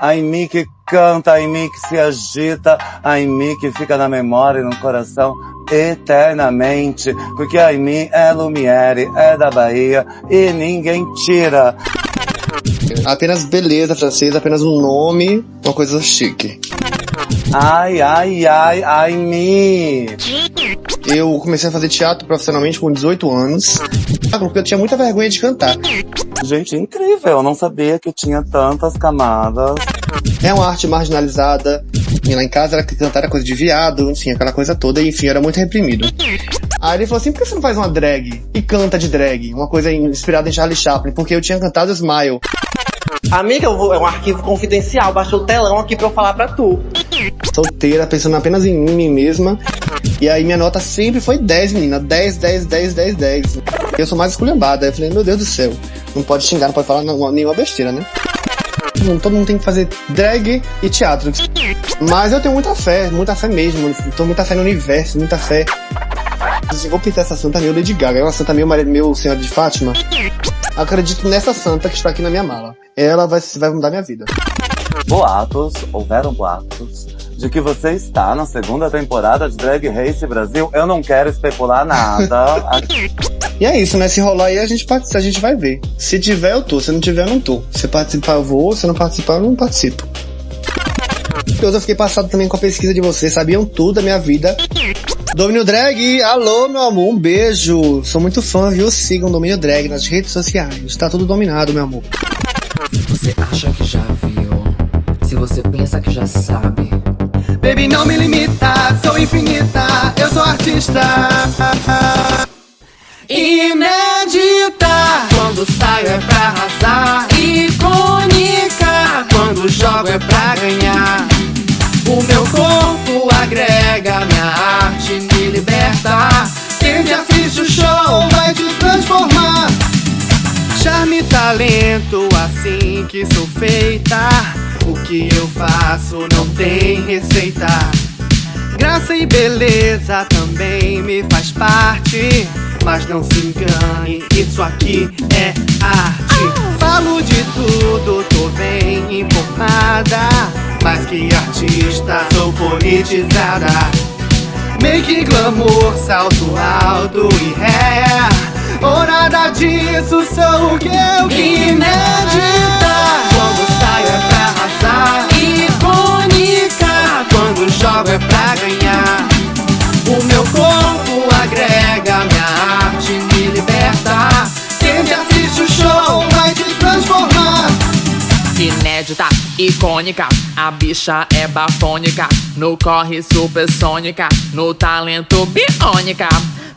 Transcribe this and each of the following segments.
Aimee que canta, Aimee que se agita, Aimee que fica na memória e no coração eternamente, porque Aimee é Lumiere, é da Bahia e ninguém tira. Apenas beleza francesa, apenas um nome, uma coisa chique. Ai, ai, ai, Aimee. Eu comecei a fazer teatro profissionalmente com 18 anos, porque eu tinha muita vergonha de cantar. Gente, incrível, eu não sabia que tinha tantas camadas. É uma arte marginalizada, e lá em casa era cantar era coisa de viado, enfim, aquela coisa toda, e enfim, eu era muito reprimido. Aí ele falou assim, por que você não faz uma drag? E canta de drag, uma coisa inspirada em Charlie Chaplin, porque eu tinha cantado Smile. Amiga, é um arquivo confidencial, baixou o telão aqui pra eu falar pra tu. Solteira, pensando apenas em mim mesma. E aí minha nota sempre foi 10, menina. 10. Eu sou mais esculhambada. Aí eu falei, meu Deus do céu. Não pode xingar, não pode falar nenhuma besteira, né? Todo mundo tem que fazer drag e teatro. Mas eu tenho muita fé mesmo. Tenho muita fé no universo, muita fé. Vou pintar essa santa meio Lady Gaga. É uma santa meio Senhora de Fátima. Acredito nessa santa que está aqui na minha mala. Ela vai mudar minha vida. Houveram boatos, de que você está na segunda temporada de Drag Race Brasil. Eu não quero especular nada. E é isso, né? Se rolar aí, a gente vai ver. Se tiver, eu tô. Se não tiver, eu não tô. Se participar, eu vou. Se não participar, eu não participo. Eu fiquei passado também com a pesquisa de vocês. Sabiam tudo da minha vida. Domínio Drag, alô, meu amor, um beijo. Sou muito fã, viu? Sigam Domínio Drag nas redes sociais. Tá tudo dominado, meu amor. Se você acha que já viu, se você pensa que já sabe, baby, não me limita, sou infinita, eu sou artista. Inédita, quando saio é pra arrasar. Icônica, quando jogo é pra ganhar. O meu corpo agrega, minha arte me liberta. Sempre assiste o show, vai te transformar. Charme e talento, assim que sou feita. O que eu faço não tem receita. Graça e beleza também me faz parte. Mas não se engane, isso aqui é arte. Falo de tudo, tô bem informada. Mais que artista, sou politizada. Make glamour, salto alto e ré. Ou nada disso, sou o que eu quiser. Inédita, quando saio é pra arrasar. Icônica, quando jogo é pra ganhar. O meu corpo agrega, minha arte me liberta. Sempre assiste o show, vai te transformar. inédita, icônica, a bicha é bafônica, no corre supersônica, no talento biônica.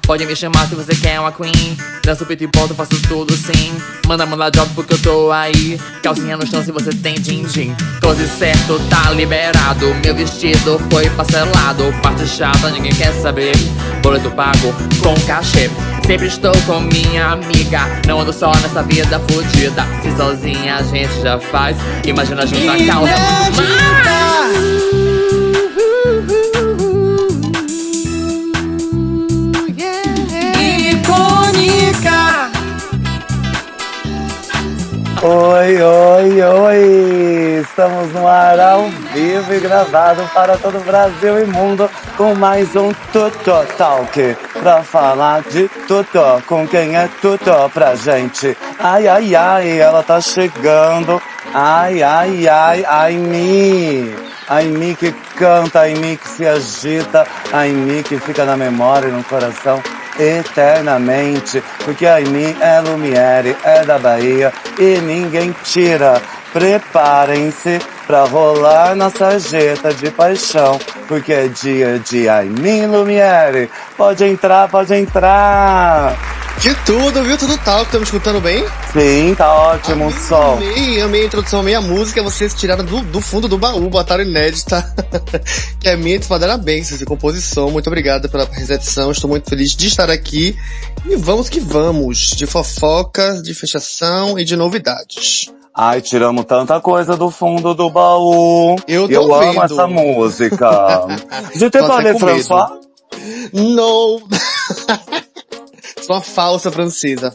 Pode me chamar se você quer uma queen. Danço peito e volta, faço tudo sim. Manda job porque eu tô aí. Calcinha no chão se você tem din-din. Close certo, tá liberado. Meu vestido foi parcelado. Parte chata, ninguém quer saber. Boleto pago com cachê. Sempre estou com minha amiga. Não ando só nessa vida fodida. Se sozinha a gente já faz. Imagina juntar a causa muito mais. Oi, estamos no ar ao vivo e gravado para todo o Brasil e mundo com mais um Tutô Talk, pra falar de Tutô, com quem é Tutô pra gente. Ai, ai, ai, ela tá chegando, ai, ai, ai, Aimee. Aimee que canta, Aimee que se agita, Aimee que fica na memória e no coração eternamente, porque a Aimee é Lumiere, é da Bahia e ninguém tira. Preparem-se pra rolar na sarjeta de paixão, porque é dia de Aimee Lumiere. Pode entrar, pode entrar. De tudo, viu? Tudo tal, estamos escutando bem? Sim, tá ótimo o som. Amei a introdução, amei a música. Vocês tiraram do fundo do baú, botaram inédita. Que é minha espadana bem, de composição. Muito obrigado pela recepção, estou muito feliz de estar aqui. E vamos que vamos, de fofoca, de fechação e de novidades. Ai, tiramos tanta coisa do fundo do baú. Eu amo essa música. Je te parle, François? Não. Sou uma falsa francesa,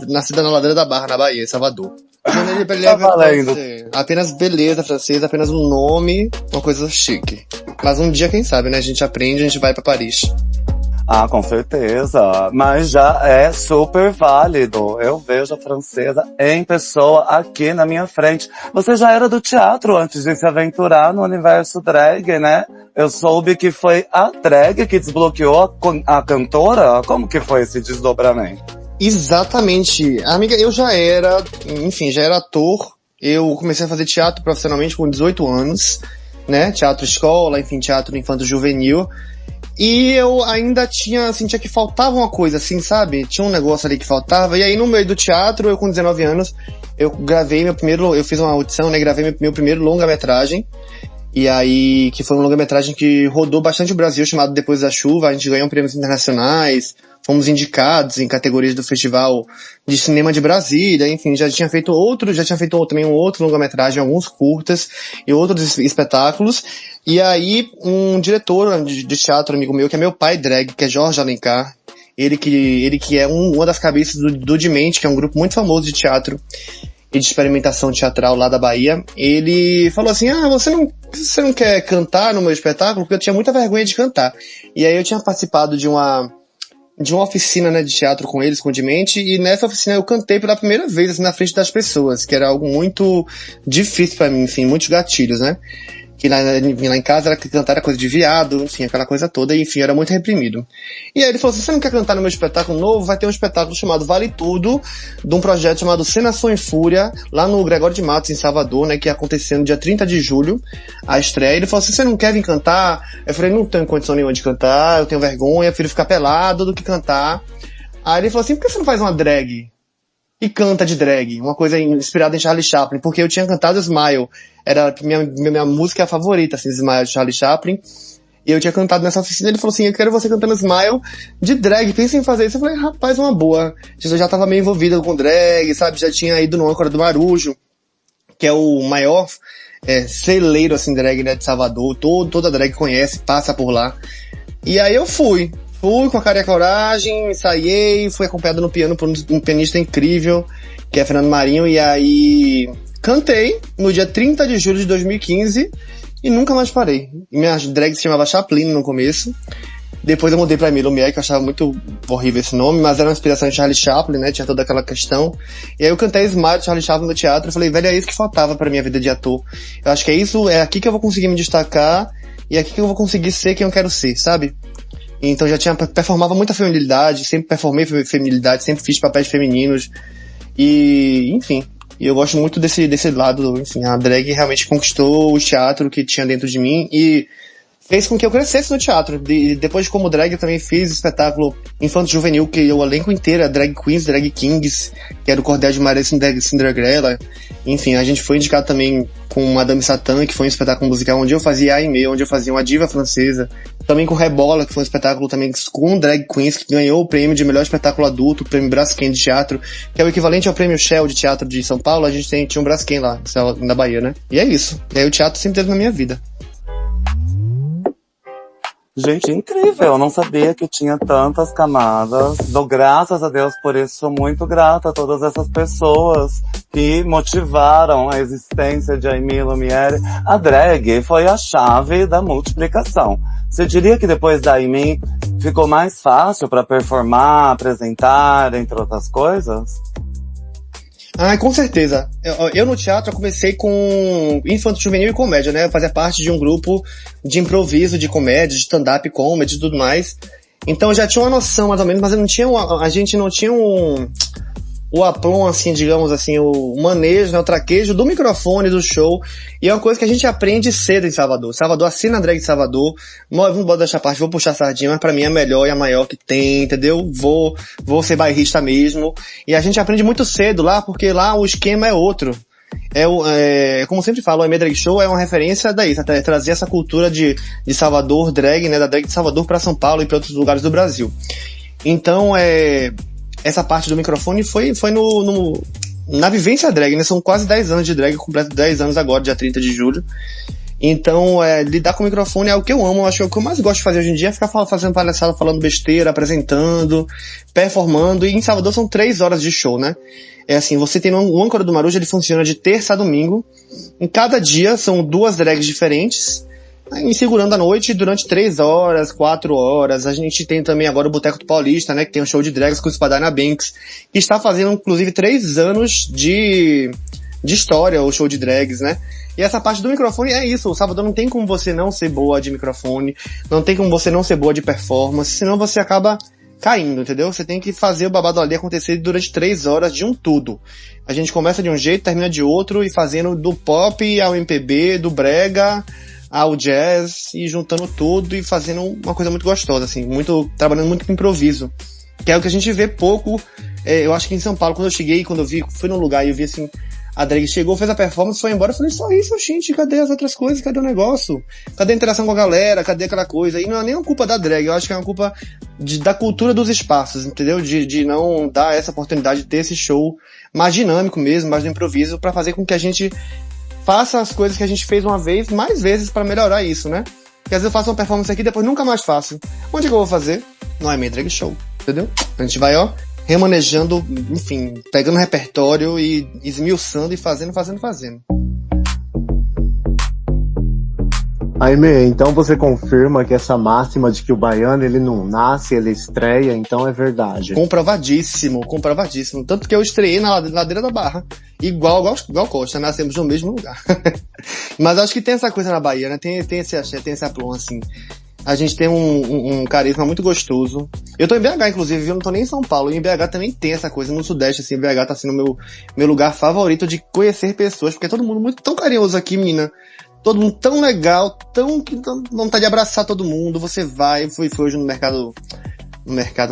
nascida na Ladeira da Barra, na Bahia, em Salvador. Tá valendo. Apenas beleza francesa, apenas um nome, uma coisa chique. Mas um dia, quem sabe, né? A gente aprende, a gente vai pra Paris. Ah, com certeza. Mas já é super válido. Eu vejo a francesa em pessoa aqui na minha frente. Você já era do teatro antes de se aventurar no universo drag, né? Eu soube que foi a drag que desbloqueou a cantora. Como que foi esse desdobramento? Exatamente. Amiga, eu já era ator. Eu comecei a fazer teatro profissionalmente com 18 anos, né? Teatro escola, enfim, teatro infanto-juvenil. E eu ainda sentia que faltava uma coisa, assim, sabe? Tinha um negócio ali que faltava. E aí, no meio do teatro, eu com 19 anos, eu fiz uma audição, né? Gravei meu primeiro longa-metragem. E aí, que foi um longa-metragem que rodou bastante o Brasil, chamado Depois da Chuva. A gente ganhou prêmios internacionais, fomos indicados em categorias do Festival de Cinema de Brasília, enfim, já tinha feito também um outro longa-metragem, alguns curtas e outros espetáculos. E aí, um diretor de teatro, amigo meu, que é meu pai drag, que é Jorge Alencar, ele que é uma das cabeças do Dimente, que é um grupo muito famoso de teatro e de experimentação teatral lá da Bahia, ele falou assim, você não quer cantar no meu espetáculo? Porque eu tinha muita vergonha de cantar. E aí eu tinha participado de uma oficina, né, de teatro com eles, com o Dimente, e nessa oficina eu cantei pela primeira vez, assim, na frente das pessoas, que era algo muito difícil pra mim, enfim, muitos gatilhos, né? Que lá em casa era cantar era coisa de viado, enfim, aquela coisa toda, e enfim, era muito reprimido. E aí ele falou assim, você não quer cantar no meu espetáculo novo? Vai ter um espetáculo chamado Vale Tudo, de um projeto chamado Cenação em Fúria, lá no Gregório de Matos, em Salvador, né, que ia acontecer no dia 30 de julho, a estreia. Ele falou assim, você não quer vir cantar? Eu falei, não tenho condição nenhuma de cantar, eu tenho vergonha, prefiro ficar pelado do que cantar. Aí ele falou assim, por que você não faz uma drag? E canta de drag, uma coisa inspirada em Charlie Chaplin, porque eu tinha cantado Smile, era minha música favorita, assim, Smile de Charlie Chaplin, e eu tinha cantado nessa oficina. Ele falou assim, eu quero você cantando Smile de drag, pensa em fazer isso. Eu falei, rapaz, uma boa, eu já tava meio envolvida com drag, sabe, já tinha ido no Âncora do Marujo, que é o maior celeiro, assim, drag, né, de Salvador, toda drag conhece, passa por lá, e aí eu fui com a cara e a coragem, ensaiei, fui acompanhado no piano por um pianista incrível, que é Fernando Marinho, e aí cantei no dia 30 de julho de 2015 e nunca mais parei. Minha drag se chamava Chaplin no começo, depois eu mudei pra Emile Lumière, que eu achava muito horrível esse nome, mas era uma inspiração de Charlie Chaplin, né, tinha toda aquela questão. E aí eu cantei Smile de Charlie Chaplin no teatro, e falei, velho, é isso que faltava pra minha vida de ator. Eu acho que é aqui que eu vou conseguir me destacar, e é aqui que eu vou conseguir ser quem eu quero ser, sabe? Então já performava muita feminilidade, sempre performei feminilidade, sempre fiz papéis femininos, e enfim, eu gosto muito desse lado, enfim, a drag realmente conquistou o teatro que tinha dentro de mim e fez com que eu crescesse no teatro. Depois, como drag, eu também fiz espetáculo infanto-juvenil, que o elenco inteiro é drag queens, drag kings, que era o Cordel de Maria Cinderella. Enfim, a gente foi indicado também com Madame Satã, que foi um espetáculo musical onde eu fazia Aimee, onde eu fazia uma diva francesa. Também com Rebola, que foi um espetáculo também com drag queens, que ganhou o prêmio de melhor espetáculo adulto, o prêmio Braskem de teatro, que é o equivalente ao prêmio Shell de teatro de São Paulo. A gente tinha um Braskem lá, na Bahia, né? E é isso. E aí o teatro sempre teve na minha vida. Gente, incrível, eu não sabia que tinha tantas camadas. Dou graças a Deus por isso, sou muito grata a todas essas pessoas que motivaram a existência de Aimee Lumière. A drag foi a chave da multiplicação. Você diria que depois da Aimee ficou mais fácil para performar, apresentar, entre outras coisas? Com certeza. Eu no teatro eu comecei com infanto-juvenil e comédia, né? Eu fazia parte de um grupo de improviso, de comédia, de stand-up comedy e tudo mais. Então eu já tinha uma noção, mais ou menos, mas a gente não tinha o aplom, assim, digamos assim, o manejo, né, o traquejo do microfone, do show. E é uma coisa que a gente aprende cedo em Salvador. Salvador, a cena drag de Salvador, vamos botar dessa parte, vou puxar a sardinha, mas pra mim é a melhor e a maior que tem, entendeu? Vou ser bairrista mesmo. E a gente aprende muito cedo lá, porque lá o esquema é outro. Como eu sempre falo, o Aimee Drag Show é uma referência daí, trazer essa cultura de Salvador drag, né, da drag de Salvador pra São Paulo e pra outros lugares do Brasil. Então, essa parte do microfone foi na vivência drag, né? São quase 10 anos de drag, eu completo 10 anos agora, dia 30 de julho. Então, lidar com o microfone é o que eu amo, acho que é o que eu mais gosto de fazer hoje em dia, é ficar fazendo palhaçada, falando besteira, apresentando, performando, e em Salvador são 3 horas de show, né? É assim, você tem o Âncora do Marujo, ele funciona de terça a domingo, em cada dia são 2 drags diferentes, em segurando a noite durante 3 horas, 4 horas. A gente tem também agora o Boteco do Paulista, né, que tem um show de drags com o Spadina Banks, que está fazendo inclusive 3 anos de história, o show de drags, né? E essa parte do microfone é isso, o Salvador não tem como você não ser boa de microfone, não tem como você não ser boa de performance, senão você acaba caindo, entendeu? Você tem que fazer o babado ali acontecer durante 3 horas de um tudo. A gente começa de um jeito, termina de outro, e fazendo do pop ao MPB, do brega ao jazz, e juntando tudo e fazendo uma coisa muito gostosa, assim, trabalhando muito com improviso, que é o que a gente vê pouco. Eu acho que em São Paulo, quando eu cheguei, fui num lugar e eu vi assim, a drag chegou, fez a performance, foi embora, eu falei, só isso, gente, cadê as outras coisas, cadê o negócio? Cadê a interação com a galera, cadê aquela coisa? E não é nem uma culpa da drag, eu acho que é uma culpa da cultura dos espaços, entendeu? De não dar essa oportunidade de ter esse show mais dinâmico mesmo, mais no improviso, pra fazer com que a gente faça as coisas que a gente fez uma vez, mais vezes pra melhorar isso, né? Porque às vezes eu faço uma performance aqui e depois nunca mais faço. Onde é que eu vou fazer? No I'm Drag Show, entendeu? A gente vai, remanejando, enfim, pegando repertório e esmiuçando e fazendo. Aimee, então você confirma que essa máxima de que o baiano ele não nasce, ele estreia, então é verdade. Comprovadíssimo. Tanto que eu estreiei na Ladeira da Barra. Igual Costa, nascemos no mesmo lugar. Mas acho que tem essa coisa na Bahia, né? Tem esse axé, tem esse aplom, assim. A gente tem um carisma muito gostoso. Eu tô em BH, inclusive, viu? Eu não tô nem em São Paulo. E em BH também tem essa coisa. No Sudeste, assim, BH tá sendo meu lugar favorito de conhecer pessoas. Porque é todo mundo muito tão carinhoso aqui, menina. Todo mundo tão legal, tão que dá vontade de abraçar todo mundo. Você vai, fui hoje no mercado,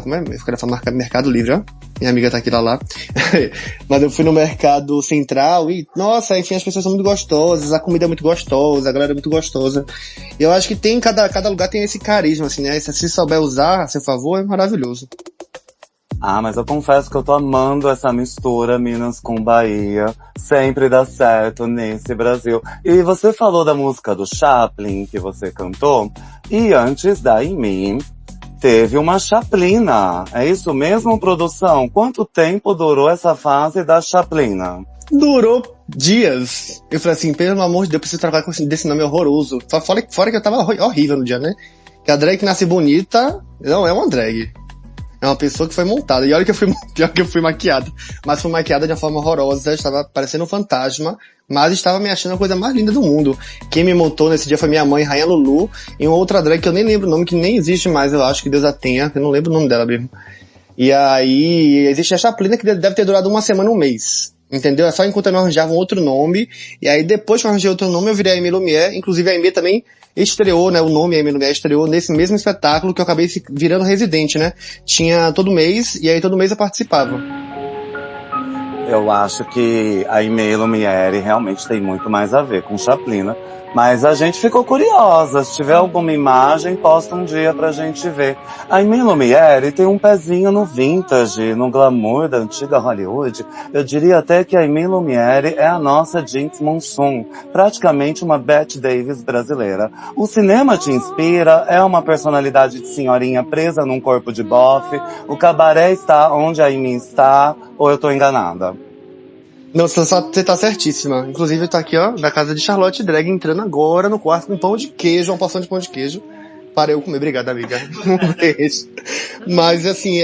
como é? Eu queria falar Mercado Livre, ó. Minha amiga tá aqui lá. Mas eu fui no Mercado Central e, nossa, enfim, as pessoas são muito gostosas, a comida é muito gostosa, a galera é muito gostosa. E eu acho que cada lugar tem esse carisma, assim, né? Se souber usar a seu favor, é maravilhoso. Ah, mas eu confesso que eu tô amando essa mistura Minas com Bahia. Sempre dá certo nesse Brasil. E você falou da música do Chaplin, que você cantou. E antes da Aimee, teve uma Chaplina. É isso mesmo, produção? Quanto tempo durou essa fase da Chaplina? Durou dias. Eu falei assim, pelo amor de Deus, eu preciso trabalhar com desse nome horroroso. Fora que eu tava horrível no dia, né? Que a drag que nasce bonita não é uma drag. É uma pessoa que foi montada. E olha que eu fui maquiada. Mas fui maquiada de uma forma horrorosa. Estava parecendo um fantasma. Mas estava me achando a coisa mais linda do mundo. Quem me montou nesse dia foi minha mãe, Rainha Lulu. E uma outra drag que eu nem lembro o nome, que nem existe mais, eu acho, que Deus a tenha. Eu não lembro o nome dela mesmo. E aí, existe a Chaplina, que deve ter durado 1 semana, 1 mês. Entendeu? É só enquanto eu não arranjava um outro nome. E aí, depois que eu arranjei outro nome, eu virei a Aimee Lumière. Inclusive, a Aimee também estreou, né? O nome Aimee Lumière estreou nesse mesmo espetáculo que eu acabei virando residente, né? Tinha todo mês, e aí todo mês eu participava. Eu acho que a Aimee Lumière realmente tem muito mais a ver com Chaplina. Mas a gente ficou curiosa. Se tiver alguma imagem, posta um dia pra gente ver. A Aimee Lumière tem um pezinho no vintage, no glamour da antiga Hollywood. Eu diria até que a Aimee Lumière é a nossa Jinx Monsoon, praticamente uma Bette Davis brasileira. O cinema te inspira, é uma personalidade de senhorinha presa num corpo de bofe. O cabaré está onde a Aimee está, ou eu tô enganada? Não, você tá certíssima. Inclusive eu tô aqui, ó, na casa de Charlotte Drag, entrando agora no quarto com pão de queijo, uma porção de pão de queijo. Para eu comer, obrigado, amiga. Um beijo. Mas, assim,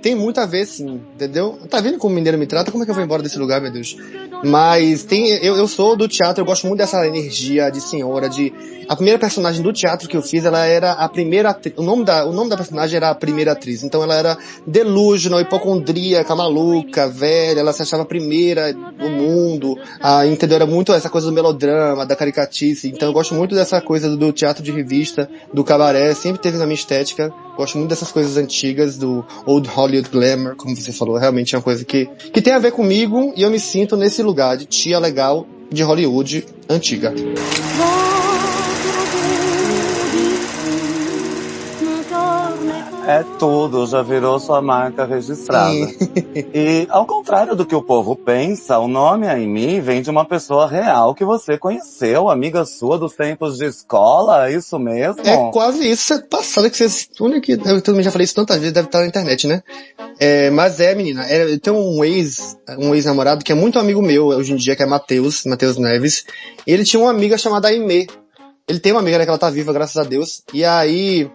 tem muito a ver, sim, entendeu? Tá vendo como o mineiro me trata? Como é que eu vou embora desse lugar, meu Deus? Mas eu sou do teatro, eu gosto muito dessa energia de senhora, a primeira personagem do teatro que eu fiz, ela era a primeira atriz, o nome da personagem era a primeira atriz, então ela era delusional, hipocondríaca, maluca, velha, ela se achava a primeira do mundo, entendeu? Era muito essa coisa do melodrama, da caricatice, então eu gosto muito dessa coisa do teatro de revista, do cabaré, sempre teve na minha estética, gosto muito dessas coisas antigas, do Old Hollywood Glamour, como você falou, realmente é uma coisa que tem a ver comigo, e eu me sinto nesse lugar de tia legal de Hollywood antiga. é tudo, já virou sua marca registrada. Sim. E, ao contrário do que o povo pensa, o nome Aimee vem de uma pessoa real que você conheceu, amiga sua dos tempos de escola, é isso mesmo? É quase isso, é passada que vocês... Olha que eu também já falei isso tantas vezes, deve estar na internet, né? Mas menina, eu tenho um ex-namorado que é muito amigo meu hoje em dia, que é Matheus Neves. Ele tinha uma amiga chamada Aimee. Ele tem uma amiga, né, que ela tá viva, graças a Deus. E aí,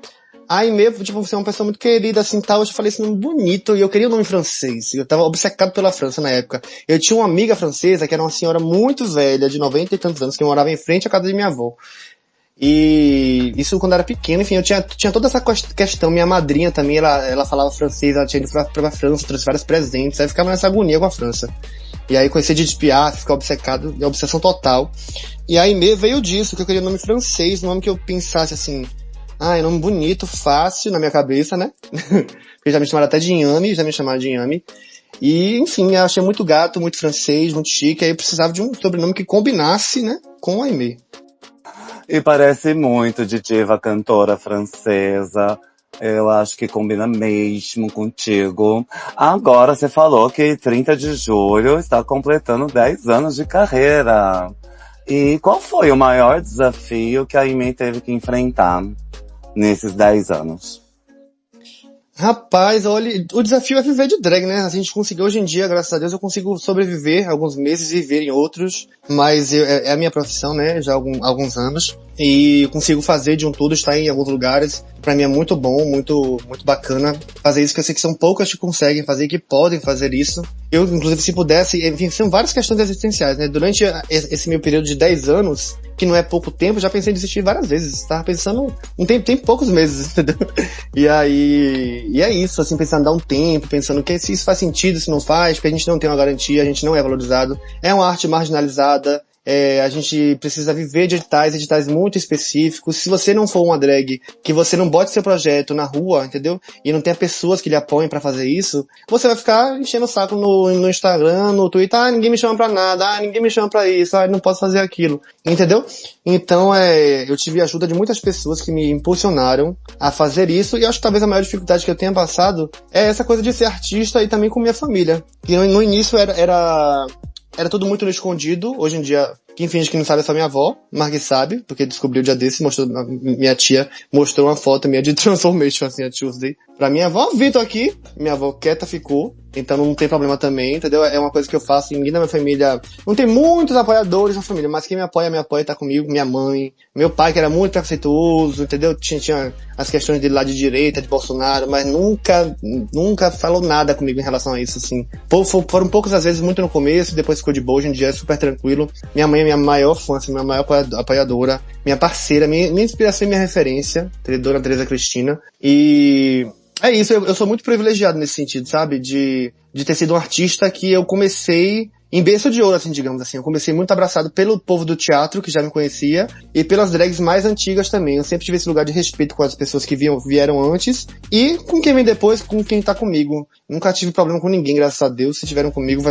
a Aimee, tipo, você é uma pessoa muito querida, assim, tal. Eu falei esse nome bonito, e eu queria o nome francês. Eu tava obcecado pela França na época. Eu tinha uma amiga francesa, que era uma senhora muito velha, de 90 e tantos anos, que morava em frente à casa de minha avó. E isso quando eu era pequeno, enfim, eu tinha toda essa questão. Minha madrinha também, ela falava francês, ela tinha ido pra França, trouxe vários presentes, aí eu ficava nessa agonia com a França. E aí conheci de espiar, ficar obcecado, obsessão total. E a Aimee veio disso, que eu queria um nome francês, um nome que eu pensasse assim, é um nome bonito, fácil na minha cabeça, né? Porque já me chamaram até de Inhame, já me chamaram de Inhame. E, enfim, eu achei muito gato, muito francês, muito chique, aí eu precisava de um sobrenome que combinasse, né, com a Aimee. E parece muito de diva cantora francesa. Eu acho que combina mesmo contigo. Agora você falou que 30 de julho está completando 10 anos de carreira. E qual foi o maior desafio que a Aimee teve que enfrentar nesses 10 anos? Rapaz, olha, o desafio é viver de drag, né? A gente conseguiu hoje em dia, graças a Deus, eu consigo sobreviver alguns meses e viver em outros, mas é a minha profissão, né? Já há alguns anos. E consigo fazer de um tudo, estar em alguns lugares. Pra mim é muito bom, muito bacana fazer isso, que eu sei que são poucas que conseguem fazer, que podem fazer isso. Eu, inclusive, se pudesse, enfim, são várias questões existenciais, né? Durante esse meu período de 10 anos, que não é pouco tempo, já pensei em desistir várias vezes. Tava pensando, tem poucos meses, entendeu? E é isso, assim, pensando em dar um tempo, pensando que se isso faz sentido, se não faz, porque a gente não tem uma garantia, a gente não é valorizado. É uma arte marginalizada. A gente precisa viver de editais muito específicos. Se você não for uma drag, que você não bote seu projeto na rua, entendeu? E não tenha pessoas que lhe apoiem pra fazer isso, você vai ficar enchendo o saco no Instagram, no Twitter, ninguém me chama pra nada, ninguém me chama pra isso, não posso fazer aquilo, entendeu? Então, eu tive a ajuda de muitas pessoas que me impulsionaram a fazer isso, e acho que talvez a maior dificuldade que eu tenha passado é essa coisa de ser artista e também com minha família. Que no início era tudo muito no escondido. Hoje em dia, quem finge que não sabe é só minha avó, mas que sabe, porque descobriu o dia desse, minha tia mostrou uma foto minha de Transformation, assim, a Tuesday. Pra minha avó, Vitor aqui, minha avó quieta ficou, então não tem problema também, entendeu? É uma coisa que eu faço, ninguém da minha família, não tem muitos apoiadores na família, mas quem me apoia, tá comigo, minha mãe, meu pai, que era muito preconceituoso, entendeu? Tinha as questões dele lá de direita, de Bolsonaro, mas nunca falou nada comigo em relação a isso, assim. Foram poucas as vezes, muito no começo, depois ficou de boa, hoje em dia é super tranquilo. Minha mãe é minha maior fã, assim, minha maior apoiadora, minha parceira, minha inspiração e minha referência, Dona Teresa Cristina. E é isso, eu sou muito privilegiado nesse sentido, sabe? De ter sido um artista que eu comecei em berço de ouro, assim, digamos assim. Eu comecei muito abraçado pelo povo do teatro, que já me conhecia, e pelas drags mais antigas também. Eu sempre tive esse lugar de respeito com as pessoas que vieram antes, e com quem vem depois, com quem tá comigo. Nunca tive problema com ninguém, graças a Deus. Se tiveram comigo,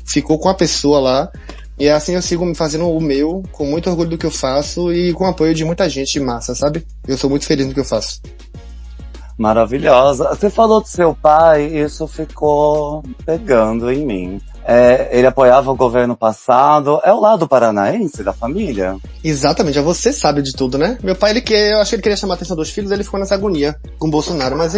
ficou com a pessoa lá. E é assim eu sigo fazendo o meu, com muito orgulho do que eu faço, e com o apoio de muita gente massa, sabe? Eu sou muito feliz no que eu faço. Maravilhosa. Você falou do seu pai, isso ficou pegando em mim. Ele apoiava o governo passado. É o lado paranaense da família? Exatamente, já você sabe de tudo, né? Meu pai, eu acho que ele queria chamar a atenção dos filhos, ele ficou nessa agonia com o Bolsonaro, mas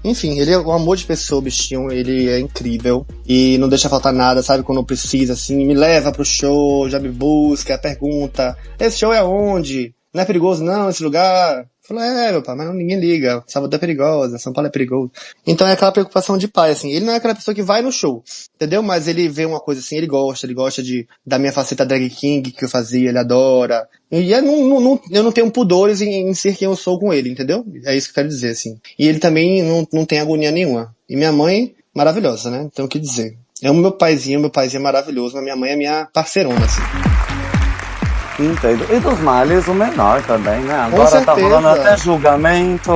enfim, ele é um amor de pessoa, o bichinho, ele é incrível e não deixa faltar nada, sabe, quando precisa, assim, me leva pro show, já me busca, pergunta, esse show é onde? Não é perigoso não, esse lugar? Eu falei, meu pai, mas ninguém liga, Salvador é perigosa, São Paulo é perigoso. Então é aquela preocupação de pai, assim, ele não é aquela pessoa que vai no show, entendeu? Mas ele vê uma coisa assim, ele gosta da minha faceta drag king que eu fazia, ele adora. E eu não tenho pudores em ser quem eu sou com ele, entendeu? É isso que eu quero dizer, assim. E ele também não tem agonia nenhuma. E minha mãe, maravilhosa, né? Então o que dizer? É o meu paizinho é maravilhoso, mas minha mãe é minha parceirona, assim. Entendo. E dos males, o menor também, né? Agora tá rolando até julgamento,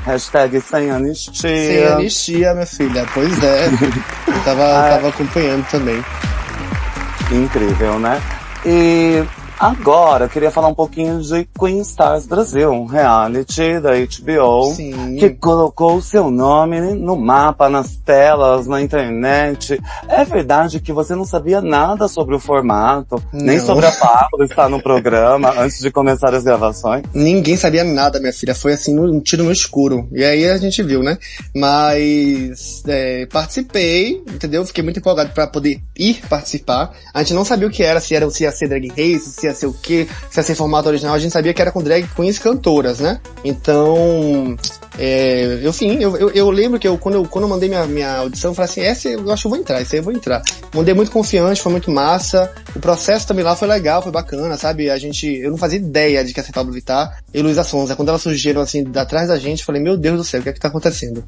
hashtag sem anistia. Sem anistia, minha filha. Pois é. Tava acompanhando também. Incrível, né? E Agora, eu queria falar um pouquinho de Queen Stars Brasil, um reality da HBO, Sim. que colocou o seu nome no mapa, nas telas, na internet. É verdade que você não sabia nada sobre o formato, nem Não. sobre a Pablo estar no programa antes de começar as gravações? Ninguém sabia nada, minha filha. Foi assim, um tiro no escuro. E aí a gente viu, né? Mas participei, entendeu? Fiquei muito empolgado pra poder ir participar. A gente não sabia o que era, se ia ser Drag Race, se ia ser o quê, se ia ser formato original. A gente sabia que era com drag queens cantoras, né? Então, eu lembro que quando eu mandei minha audição, eu falei assim, essa eu acho que eu vou entrar, essa aí eu vou entrar. Mandei muito confiante, foi muito massa. O processo também lá foi legal, foi bacana, sabe? Eu não fazia ideia de que ia ser Pablo Vittar e Luísa Sonza. Quando elas surgiram assim, atrás da gente, eu falei, meu Deus do céu, o que é que tá acontecendo?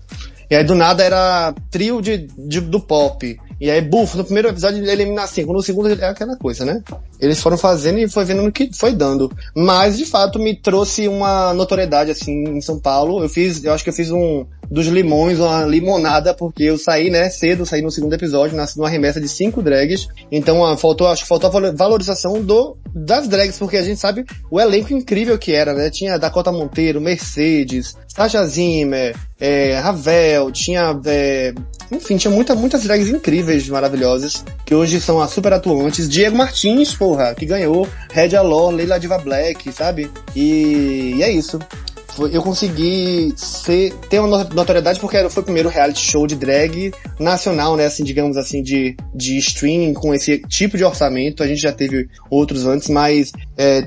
E aí do nada era trio do pop. E aí, bufo, no primeiro episódio ele elimina 5, no segundo é aquela coisa, né? Eles foram fazendo e foi vendo no que foi dando. Mas, de fato, me trouxe uma notoriedade, assim, em São Paulo. Eu acho que eu fiz dos limões, uma limonada, porque eu saí, né, cedo, saí no segundo episódio, numa remessa de 5 drags. Então, acho que faltou a valorização das drags, porque a gente sabe o elenco incrível que era, né? Tinha Dakota Monteiro, Mercedes, Sasha Zimmer, Ravel, tinha muitas drags incríveis, maravilhosas, que hoje são as super atuantes. Diego Martins, porra, que ganhou, Red Alor, Leila Diva Black, sabe? E é isso. Eu consegui ter uma notoriedade porque foi o primeiro reality show de drag nacional, né, assim, digamos assim, de streaming com esse tipo de orçamento. A gente já teve outros antes, mas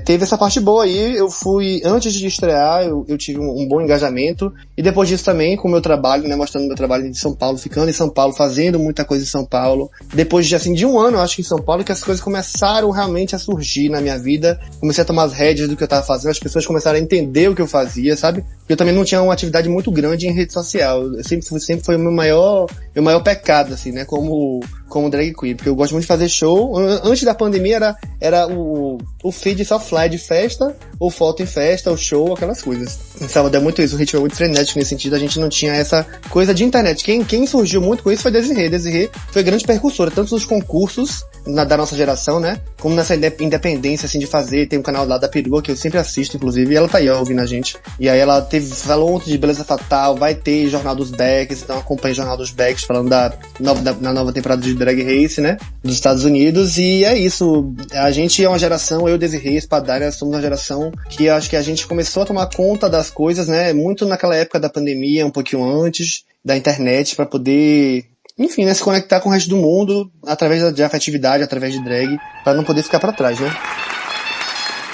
teve essa parte boa aí. Eu fui, antes de estrear, eu tive um bom engajamento, e depois disso também, com o meu trabalho, né, mostrando meu trabalho em São Paulo, ficando em São Paulo, fazendo muita coisa em São Paulo. Depois de um ano, eu acho que em São Paulo, que as coisas começaram realmente a surgir na minha vida. Comecei a tomar as rédeas do que eu tava fazendo, as pessoas começaram a entender o que eu fazia, sabe? Eu também não tinha uma atividade muito grande em rede social. Eu sempre foi o meu maior pecado, assim, né? Como drag queen, porque eu gosto muito de fazer show. Antes da pandemia era o feed só fly de festa, ou foto em festa, ou show, aquelas coisas. Em Salvador é muito isso, o ritmo é muito frenético nesse sentido, a gente não tinha essa coisa de internet. Quem surgiu muito com isso foi Desirê. Desirê foi grande percussora, tanto nos concursos da nossa geração, né, como nessa independência, assim, de fazer. Tem um canal lá da Perua, que eu sempre assisto, inclusive, e ela tá aí, ó, ouvindo a gente. E aí ela falou ontem de Beleza Fatal, vai ter Jornal dos Becks, então acompanha o Jornal dos Becks, falando na nova temporada de Drag Race, né, dos Estados Unidos. E é isso, a gente é uma geração, eu, Desirê, Espadalha, somos uma geração que acho que a gente começou a tomar conta das coisas, né, muito naquela época da pandemia, um pouquinho antes da internet, pra poder, enfim, né, se conectar com o resto do mundo através de afetividade, através de drag, pra não poder ficar pra trás, né.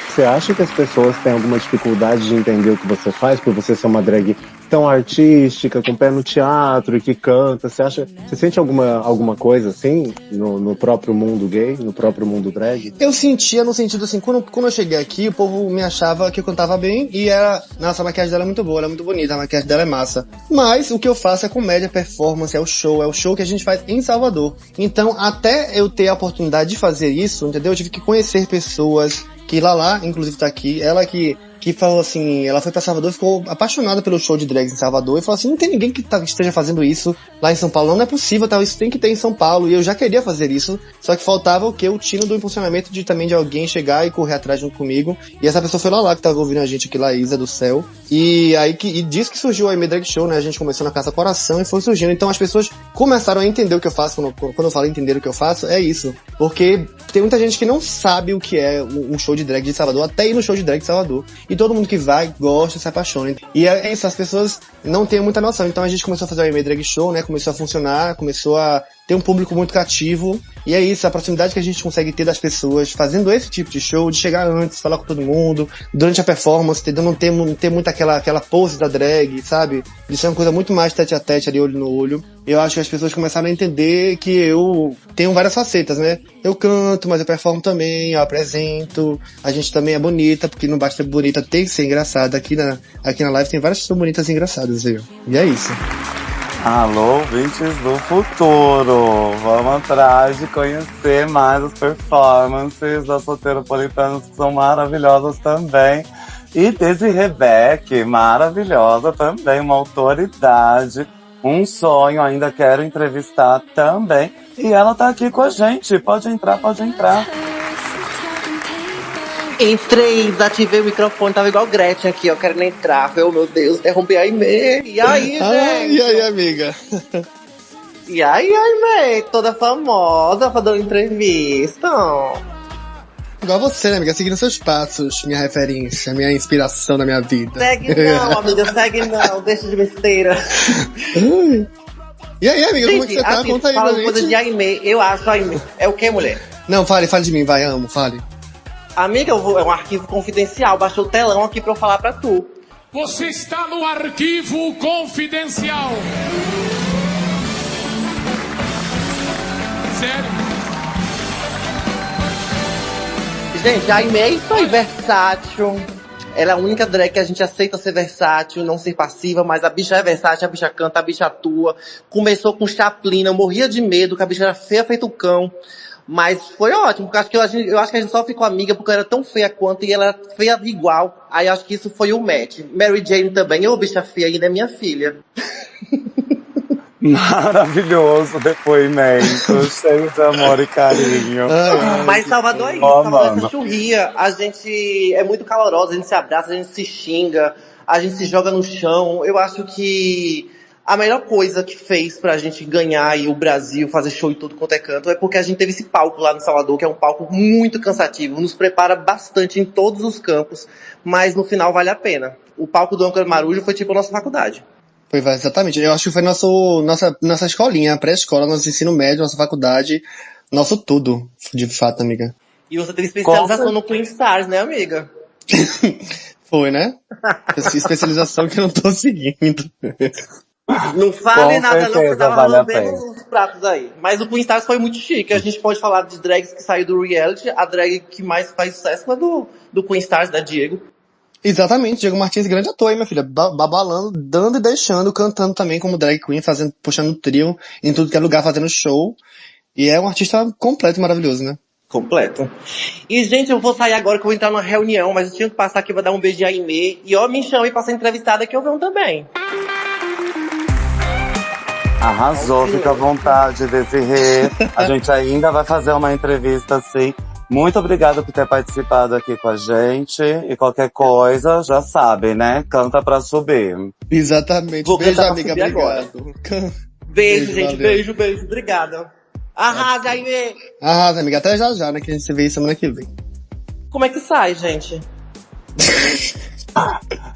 Você acha que as pessoas têm alguma dificuldade de entender o que você faz, por você ser uma drag tão artística, com pé no teatro e que canta? Você sente alguma coisa assim no próprio mundo gay, no próprio mundo drag? Eu sentia no sentido assim, quando eu cheguei aqui, o povo me achava que eu cantava bem e nossa, a maquiagem dela é muito boa, ela é muito bonita, a maquiagem dela é massa. Mas o que eu faço é comédia, performance, é o show que a gente faz em Salvador. Então, até eu ter a oportunidade de fazer isso, entendeu? Eu tive que conhecer pessoas, que Lala, inclusive, tá aqui, ela que falou assim, ela foi pra Salvador, ficou apaixonada pelo show de drags em Salvador, e falou assim, não tem ninguém que esteja fazendo isso lá em São Paulo, não é possível, tal, isso tem que ter em São Paulo, e eu já queria fazer isso, só que faltava o quê? O tino do impulsionamento de alguém chegar e correr atrás junto comigo, e essa pessoa foi Lala, que tava ouvindo a gente aqui, Laísa do Céu, e aí disso que surgiu a M Drag Show, né, a gente começou na Casa Coração e foi surgindo, então as pessoas começaram a entender o que eu faço, quando eu falo entender o que eu faço, é isso, porque tem muita gente que não sabe o que é um show de drag de Salvador, até ir no show de drag de Salvador, e todo mundo que vai, gosta, se apaixona. E é isso, as pessoas não têm muita noção. Então a gente começou a fazer o M Drag Show, né? Começou a funcionar, começou a ter um público muito cativo. E é isso, a proximidade que a gente consegue ter das pessoas fazendo esse tipo de show, de chegar antes, falar com todo mundo, durante a performance, não ter muito aquela pose da drag, sabe? De ser uma coisa muito mais tete a tete ali, olho no olho. Eu acho que as pessoas começaram a entender que eu tenho várias facetas, né? Eu canto, mas eu performo também, eu apresento, a gente também é bonita, porque não basta ser bonita, tem que ser engraçada. Aqui na live tem várias pessoas bonitas e engraçadas, viu? E é isso. Alô, ouvintes do futuro! Vamos atrás de conhecer mais as performances das Soteropolitanas, que são maravilhosas também. E Desirê Beck, maravilhosa também, uma autoridade, um sonho, ainda quero entrevistar também. E ela tá aqui com a gente, pode entrar, pode entrar. Entrei, desativei o microfone, tava igual Gretchen aqui, ó, querendo entrar. Falei, oh meu Deus, interrompi a Aimee. E aí, gente? E aí, amiga? E aí, Aimee? Toda famosa pra dar entrevista. Igual você, né, amiga? Seguindo seus passos, minha referência, minha inspiração na minha vida. Segue não, amiga, segue não, deixa de besteira. E aí, amiga, como é que Gente, você tá? assim, Conta aí pra fala coisa de gente. Aimee, eu acho Aimee. É o que, mulher? Não, fale de mim, vai, amo, fale. Amiga, é um arquivo confidencial, baixou o telão aqui pra eu falar pra tu. Você está no arquivo confidencial. Sério? Gente, a Aimee é isso aí, versátil. Ela é a única drag que a gente aceita ser versátil, não ser passiva, mas a bicha é versátil, a bicha canta, a bicha atua. Começou com Chaplin, eu morria de medo, que a bicha era feia feito cão. Mas foi ótimo, porque eu acho que a gente só ficou amiga porque eu era tão feia quanto e ela era feia igual. Aí acho que isso foi o match. Mary Jane também, ô bicha feia, ainda é minha filha. Maravilhoso depoimento, cheio de amor e carinho. Mas Salvador é isso, Salvador é essa churria. A gente é muito calorosa, a gente se abraça, a gente se xinga, a gente se joga no chão. Eu acho que a melhor coisa que fez pra gente ganhar e o Brasil fazer show em tudo quanto é canto é porque a gente teve esse palco lá no Salvador, que é um palco muito cansativo, nos prepara bastante em todos os campos, mas no final vale a pena. O palco do Âncora Marujo foi tipo a nossa faculdade. Foi, exatamente. Eu acho que foi nossa escolinha, pré-escola, nosso ensino médio, nossa faculdade, nosso tudo, de fato, amiga. E você teve especialização no Queen Stars, né, amiga? Foi, né? Essa especialização que eu não tô seguindo. Não fale Com nada não, porque certeza tava vale a lambendo pena. os pratos aí. Mas o Queen Stars foi muito chique. A gente pode falar de drags que saiu do reality. A drag que mais faz sucesso é do Queen Stars, da Diego. Exatamente, Diego Martins, grande ator, hein, minha filha? Babalando, dando e deixando, cantando também como drag queen, puxando trio em tudo que é lugar, fazendo show. E é um artista completo e maravilhoso, né? Completo. E, gente, eu vou sair agora que eu vou entrar numa reunião, mas eu tinha que passar aqui pra dar um beijinho a Aimee. E ó, me chame pra ser entrevistada que eu venho também. Arrasou, fica à vontade, Desirê. A gente ainda vai fazer uma entrevista, sim. Muito obrigada por ter participado aqui com a gente. E qualquer coisa, já sabe, né? Canta pra subir. Exatamente. Vou Beijo, cantar amiga, pra subir agora. obrigado. Beijo, gente. valeu. Beijo, beijo. Obrigada. Arrasa, Aimee. Arrasa, amiga. Até já, né? Que a gente se vê semana que vem. Como é que sai, gente?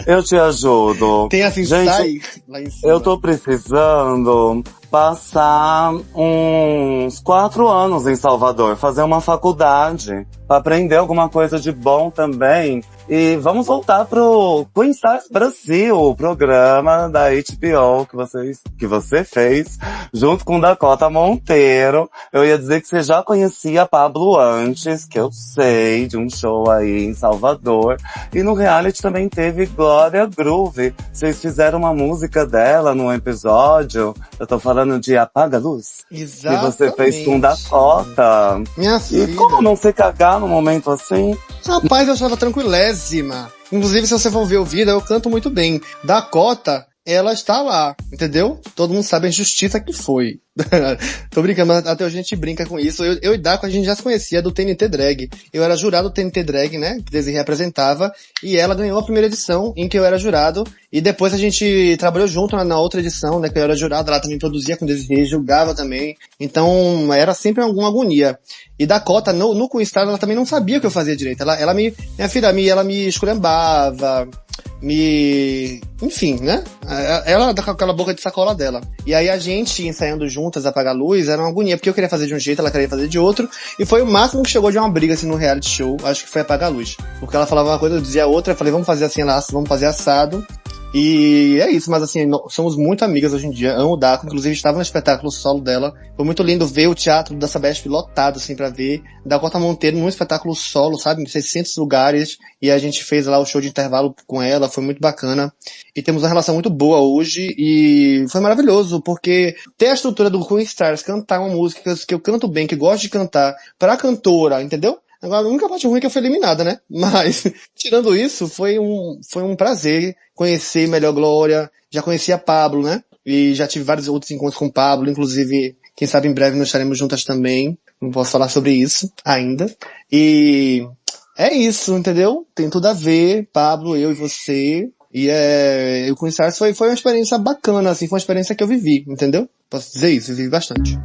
Eu te ajudo. Tem assim, Gente, sai lá em cima. eu tô precisando passar uns 4 anos em Salvador, fazer uma faculdade, pra aprender alguma coisa de bom também. E vamos voltar pro Queen Stars Brasil, o programa da HBO que você fez, junto com Dakota Monteiro. Eu ia dizer que você já conhecia a Pablo antes, que eu sei, de um show aí em Salvador. E no reality também teve Glória Groove. Vocês fizeram uma música dela num episódio. Eu tô falando de Apaga a Luz. Exatamente. Que você fez com Dakota. Minha filha. E como não se cagar num momento assim? Rapaz, eu estava tranquilésima. Inclusive, se você for ver o vídeo, eu canto muito bem. Dakota, ela está lá, entendeu? Todo mundo sabe a injustiça que foi. Tô brincando, mas até hoje a gente brinca com isso. Eu e Daco, a gente já se conhecia do TNT Drag. Eu era jurado do TNT Drag, né? Que Desirê representava. E ela ganhou a primeira edição, em que eu era jurado. E depois a gente trabalhou junto na outra edição, né? Que eu era jurado. Ela também produzia com Desirê, julgava também. Então, era sempre alguma agonia. E Dakota, no Queen Stars, ela também não sabia o que eu fazia direito. Minha filha, ela me esculhambava, enfim, né? Ela com aquela boca de sacola dela. E aí a gente ensaiando juntas, apagar a luz, era uma agonia, porque eu queria fazer de um jeito, ela queria fazer de outro, e foi o máximo que chegou de uma briga, assim, no reality show, acho que foi apagar a luz. Porque ela falava uma coisa, eu dizia outra, eu falei, vamos fazer assim, vamos fazer assado. E é isso, mas assim, somos muito amigas hoje em dia, amo o Daco, inclusive estava no espetáculo solo dela, foi muito lindo ver o teatro da Sabesp lotado, assim, pra ver Dakota Monteiro num espetáculo solo, sabe, em 600 lugares, e a gente fez lá o show de intervalo com ela, foi muito bacana, e temos uma relação muito boa hoje, e foi maravilhoso, porque ter a estrutura do Queen Stars, cantar uma música que eu canto bem, que gosto de cantar, pra cantora, entendeu? Agora, a única parte ruim é que eu fui eliminada, né? Mas, tirando isso, foi um prazer conhecer melhor Glória. Já conheci a Pablo, né? E já tive vários outros encontros com o Pablo. Inclusive, quem sabe em breve nós estaremos juntas também. Não posso falar sobre isso ainda. E é isso, entendeu? Tem tudo a ver, Pablo, eu e você. E eu com o Stars foi uma experiência bacana, assim, foi uma experiência que eu vivi, entendeu? Posso dizer isso, eu vivi bastante.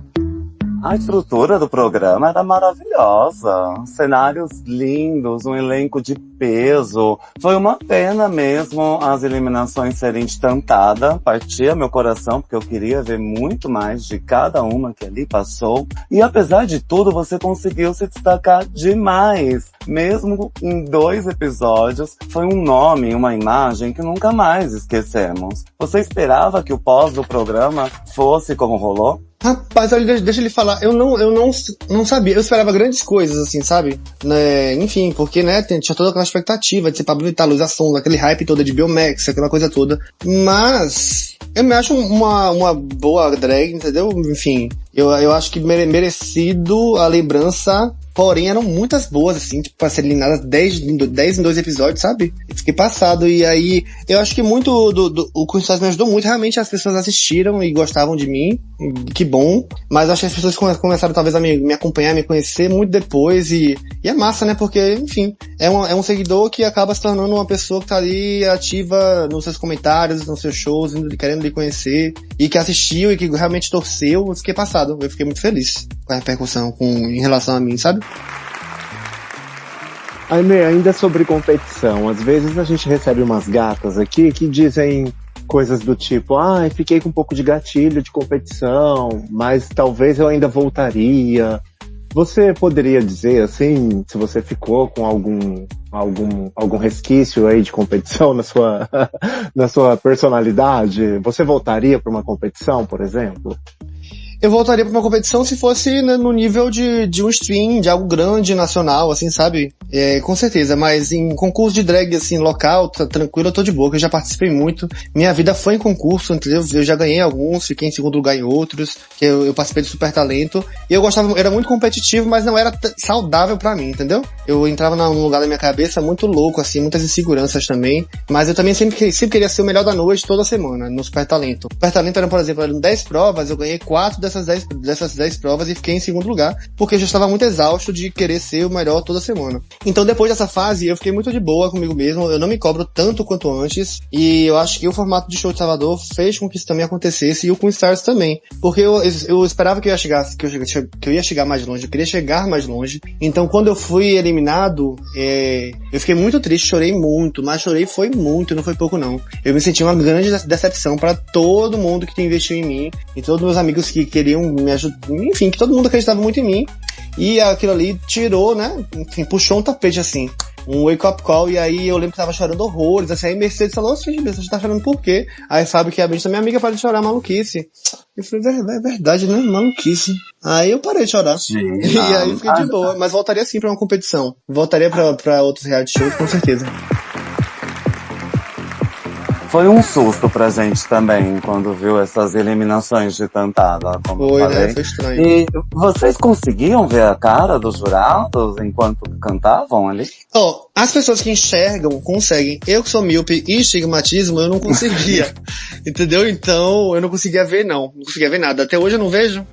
A estrutura do programa era maravilhosa. Cenários lindos, um elenco de peso. Foi uma pena mesmo as eliminações serem de tantada. Partia meu coração, porque eu queria ver muito mais de cada uma que ali passou. E apesar de tudo, você conseguiu se destacar demais. Mesmo em 2 episódios, foi um nome, uma imagem que nunca mais esquecemos. Você esperava que o pós do programa fosse como rolou? Rapaz, olha, deixa ele falar. Eu não sabia. Eu esperava grandes coisas, assim, sabe? Né? Enfim, porque, né, tinha toda aquela expectativa de ser Pablo Vittar, Luísa Sonza, aquele hype todo de Biomax, aquela coisa toda. Mas eu me acho uma boa drag, entendeu? Enfim, eu acho que merecido a lembrança. Porém, eram muitas boas, assim, tipo, pra ser eliminadas 10 em 2 episódios, sabe? Eu fiquei passado. E aí, eu acho que muito o Queen Stars me ajudou muito. Realmente, as pessoas assistiram e gostavam de mim. Que bom. Mas acho que as pessoas começaram, talvez, a me acompanhar, me conhecer muito depois. E é massa, né? Porque, enfim, é um seguidor que acaba se tornando uma pessoa que tá ali ativa nos seus comentários, nos seus shows, querendo lhe conhecer. E que assistiu e que realmente torceu. Eu fiquei passado. Eu fiquei muito feliz com a repercussão em relação a mim, sabe? Aimee, ainda sobre competição, às vezes a gente recebe umas gatas aqui que dizem coisas do tipo, fiquei com um pouco de gatilho de competição, mas talvez eu ainda voltaria. Você poderia dizer, assim, se você ficou com algum resquício aí de competição na sua personalidade? Você voltaria para uma competição, por exemplo? Eu voltaria pra uma competição se fosse, né, no nível de um stream, de algo grande, nacional, assim, sabe? Com certeza, mas em concurso de drag, assim, local, tá tranquilo, eu tô de boa, que eu já participei muito. Minha vida foi em concurso, entendeu? Eu já ganhei alguns, fiquei em segundo lugar em outros, que eu participei do Super Talento. E eu gostava, era muito competitivo, mas não era saudável pra mim, entendeu? Eu entrava num lugar da minha cabeça muito louco, assim, muitas inseguranças também. Mas eu também sempre queria ser o melhor da noite toda semana, no Super Talento. O Super Talento era, por exemplo, eram 10 provas, eu ganhei 4 dessas 10 provas e fiquei em segundo lugar, porque eu já estava muito exausto de querer ser o melhor toda semana. Então depois dessa fase eu fiquei muito de boa comigo mesmo, eu não me cobro tanto quanto antes, e eu acho que o formato de show de Salvador fez com que isso também acontecesse, e o Queen Stars também, porque eu esperava que eu ia chegar mais longe, eu queria chegar mais longe. Então quando eu fui eliminado, eu fiquei muito triste, chorei muito, mas chorei foi muito, não foi pouco não. Eu me senti uma grande decepção para todo mundo que investiu em mim, e todos meus amigos que queriam me ajudar, enfim, que todo mundo acreditava muito em mim, e aquilo ali tirou, né, enfim, puxou um tapete assim, um wake-up call, e aí eu lembro que tava chorando horrores, assim, aí Mercedes falou, gente, você tá chorando por quê? Aí Fábio, que é a bicha da minha amiga, parou de chorar, maluquice. Eu falei, é verdade, né, maluquice. Aí eu parei de chorar, e aí fiquei de boa, mas voltaria sim pra uma competição, voltaria pra outros reality shows, com certeza. Foi um susto pra gente também, quando viu essas eliminações de tantada, como eu falei. Né? Foi estranho. E vocês conseguiam ver a cara dos jurados enquanto cantavam ali? As pessoas que enxergam, conseguem. Eu que sou míope e estigmatismo, eu não conseguia. Entendeu? Então, eu não conseguia ver, não. Não conseguia ver nada. Até hoje eu não vejo.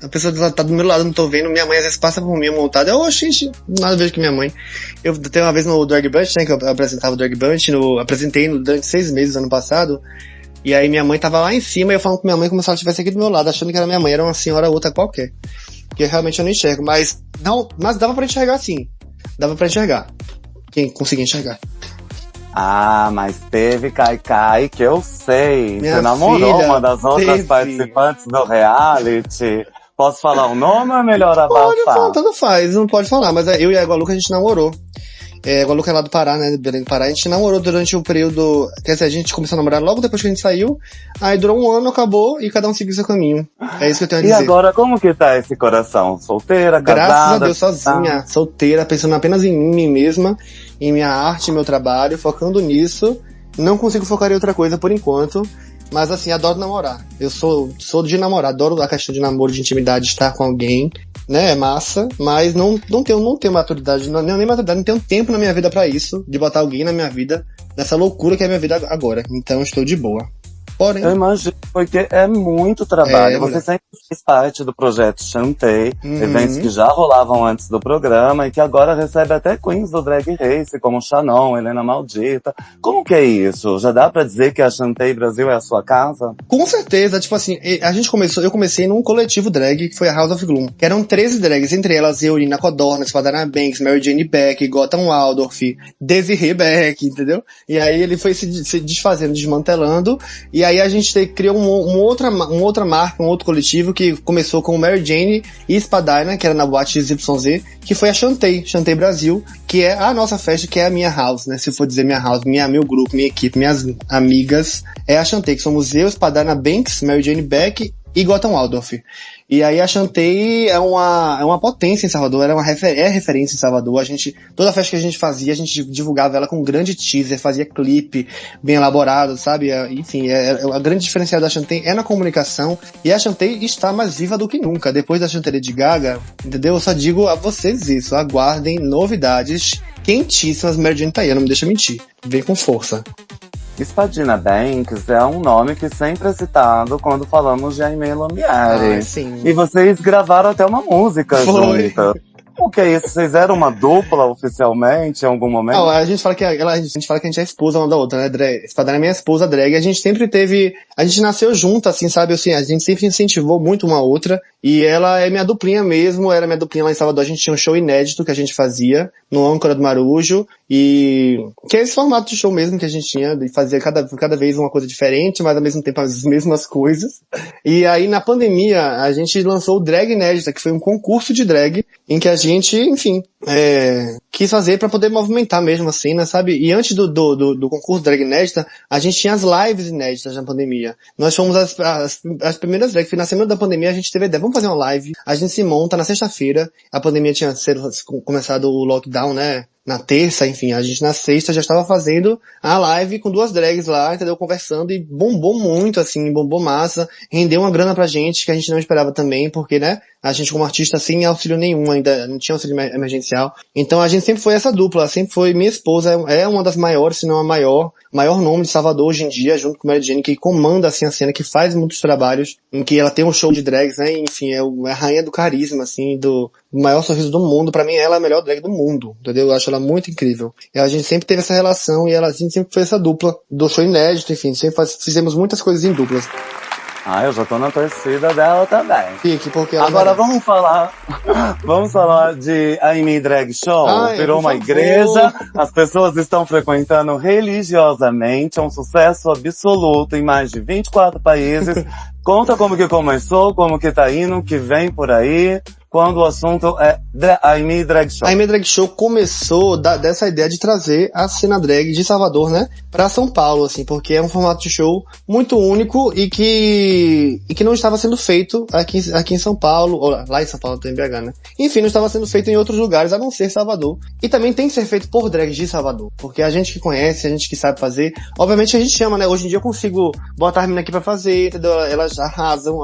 A pessoa tá do meu lado, não tô vendo. Minha mãe às vezes passa por mim montada. Gente, nada a ver com minha mãe. Eu tenho uma vez no Drag Bunch, né, que eu apresentava o Drag Bunch, apresentei durante 6 meses ano passado. E aí minha mãe tava lá em cima e eu falando com minha mãe como se ela estivesse aqui do meu lado, achando que era minha mãe, era uma senhora ou outra qualquer. Porque realmente eu não enxergo. Mas dava pra enxergar sim. Dava pra enxergar. Quem conseguia enxergar. Mas teve Kai que eu sei. Minha Você namorou filha, uma das outras participantes do reality. Posso falar o nome ou é melhor abafar? Pode falar, tanto faz, não pode falar, mas eu e a Gualuca a gente namorou. A Gualuca é lá do Pará, né, Belém do Pará, a gente namorou durante o período, quer dizer, a gente começou a namorar logo depois que a gente saiu, aí durou 1 ano, acabou, e cada um seguiu seu caminho. É isso que eu tenho a dizer. E agora, como que tá esse coração? Solteira, casada? Graças a Deus, sozinha, solteira, pensando apenas em mim mesma, em minha arte, em meu trabalho, focando nisso. Não consigo focar em outra coisa por enquanto. Mas assim, adoro namorar. Eu sou de namorar, adoro a questão de namoro, de intimidade, de estar com alguém, né? É massa, mas não tenho maturidade, nem maturidade, não tenho tempo na minha vida pra isso, de botar alguém na minha vida, nessa loucura que é a minha vida agora. Então estou de boa. Porém, Eu imagino, porque é muito trabalho. Você mulher. sempre fez parte do projeto Chantei, eventos que já rolavam antes do programa e que agora recebe até queens do Drag Race, como Shannon, Helena Maldita. Como que é isso? Já dá pra dizer que a Chantei Brasil é a sua casa? Com certeza, tipo assim, eu comecei num coletivo drag, que foi a House of Gloom, que eram 13 drags, entre elas eu, Nina Codorna, Spadana Banks, Mary Jane Beck, Gotham Waldorf, Desiree Beck, entendeu? E aí ele foi se desfazendo, desmantelando, e aí a gente criou uma outra marca, um outro coletivo, que começou com Mary Jane e Spadina, que era na boate XYZ, que foi a Chantei Brasil, que é a nossa festa, que é a minha house, né? Se for dizer minha house, meu grupo, minha equipe, minhas amigas, é a Chantei, que somos eu, Spadina Banks, Mary Jane Beck e Gotham Waldorf. E aí a Chantei é uma potência em Salvador, é referência em Salvador. Toda festa que a gente fazia, a gente divulgava ela com um grande teaser, fazia clipe bem elaborado, sabe? Enfim, a grande diferencial da Chantei é na comunicação, e a Chantei está mais viva do que nunca. Depois da Chanteria de Gaga, entendeu? Eu só digo a vocês isso, aguardem novidades quentíssimas. Mary Jane tá aí, não me deixa mentir. Vem com força. Spadina Banks é um nome que sempre é citado quando falamos de Aimee Lombieri. Sim. E vocês gravaram até uma música Foi. juntas. O que é isso? Vocês eram uma dupla oficialmente em algum momento? Não, a gente fala que a gente é esposa uma da outra, né? Spadina é minha esposa drag. A gente sempre teve, a gente nasceu junto, assim, sabe? Assim, a gente sempre incentivou muito uma outra. E ela é minha duplinha mesmo, era minha duplinha lá em Salvador. A gente tinha um show inédito que a gente fazia no Âncora do Marujo, e que é esse formato de show mesmo que a gente tinha, de fazer cada vez uma coisa diferente, mas ao mesmo tempo as mesmas coisas. E aí na pandemia a gente lançou o Drag Inédita, que foi um concurso de drag, em que a gente, enfim, quis fazer pra poder movimentar mesmo a cena, sabe? E antes do concurso Drag Inédita, a gente tinha as lives inéditas na pandemia. Nós fomos as primeiras drags, na semana da pandemia a gente teve a ideia, vamos fazer uma live, a gente se monta na sexta-feira, a pandemia tinha começado o lockdown, né? Na terça, enfim, a gente na sexta já estava fazendo a live com 2 drags lá, entendeu? Conversando, e bombou muito, assim, bombou massa, rendeu uma grana pra gente, que a gente não esperava também, porque, né, a gente como artista sem auxílio nenhum ainda, não tinha auxílio emergencial. Então a gente sempre foi essa dupla, sempre foi, minha esposa é uma das maiores, se não a maior nome de Salvador hoje em dia, junto com Mary Jane, que comanda, assim, a cena, que faz muitos trabalhos, em que ela tem um show de drags, né, enfim, é a rainha do carisma, assim, do maior sorriso do mundo. Pra mim ela é a melhor drag do mundo, entendeu? Eu acho ela muito incrível. E a gente sempre teve essa relação, e a gente sempre foi essa dupla do show inédito, enfim, sempre fizemos muitas coisas em duplas. Eu já tô na torcida dela também. Fique, porque ela Agora vamos falar de Aimee Drag Show. Virou uma igreja, as pessoas estão frequentando religiosamente, é um sucesso absoluto em mais de 24 países. Conta como que começou, como que tá indo, o que vem por aí, quando o assunto é Aimee Drag Show. A Aimee Drag Show começou dessa ideia de trazer a cena drag de Salvador, né, pra São Paulo, assim, porque é um formato de show muito único e que não estava sendo feito aqui em São Paulo, ou lá em São Paulo, tem BH, né? Enfim, não estava sendo feito em outros lugares, a não ser Salvador. E também tem que ser feito por drags de Salvador, porque a gente que conhece, a gente que sabe fazer, obviamente a gente chama, né? Hoje em dia eu consigo botar a menina aqui pra fazer, entendeu? Elas arrasam,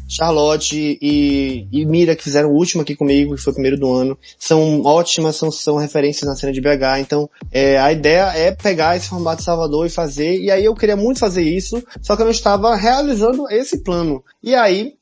Charlotte e Mira, que fizeram o último aqui comigo, que foi o primeiro do ano, são ótimas, são referências na cena de BH. Então a ideia é pegar esse formato de Salvador e fazer, e aí eu queria muito fazer isso, só que eu não estava realizando esse plano. E aí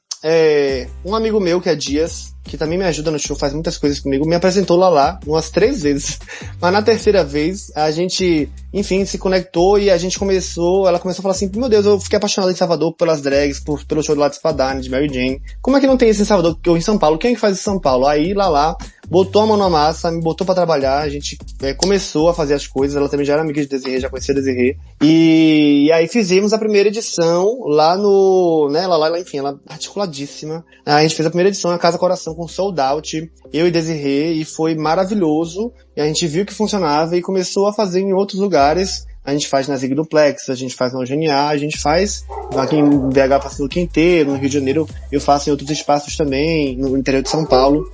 um amigo meu, que é Dias, que também me ajuda no show, faz muitas coisas comigo, me apresentou Lala umas 3 vezes. Mas na terceira vez, a gente, enfim, se conectou, e ela começou a falar assim: meu Deus, eu fiquei apaixonado em Salvador pelas drags, pelo show do Lado Spadina, de Mary Jane. Como é que não tem isso em Salvador? Ou em São Paulo? Quem é que faz isso em São Paulo? Aí Lala botou a mão na massa, me botou pra trabalhar, a gente começou a fazer as coisas. Ela também já era amiga de Desiree, já conhecia Desiree. E aí fizemos a primeira edição lá no, né, lá, enfim, ela articuladíssima. A gente fez a primeira edição na Casa Coração com sold out, eu e Desiree, e foi maravilhoso. E a gente viu que funcionava e começou a fazer em outros lugares. A gente faz na Zig Duplex, a gente faz na Eugenia, a gente faz aqui em BH, faço no Quinteiro, no Rio de Janeiro eu faço em outros espaços também, no interior de São Paulo.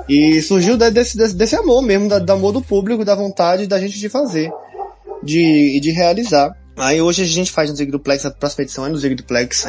E surgiu desse amor mesmo, do amor do público, da vontade da gente de fazer, de realizar. Aí hoje a gente faz no Zig Duplex, a próxima edição é no Zig Duplex,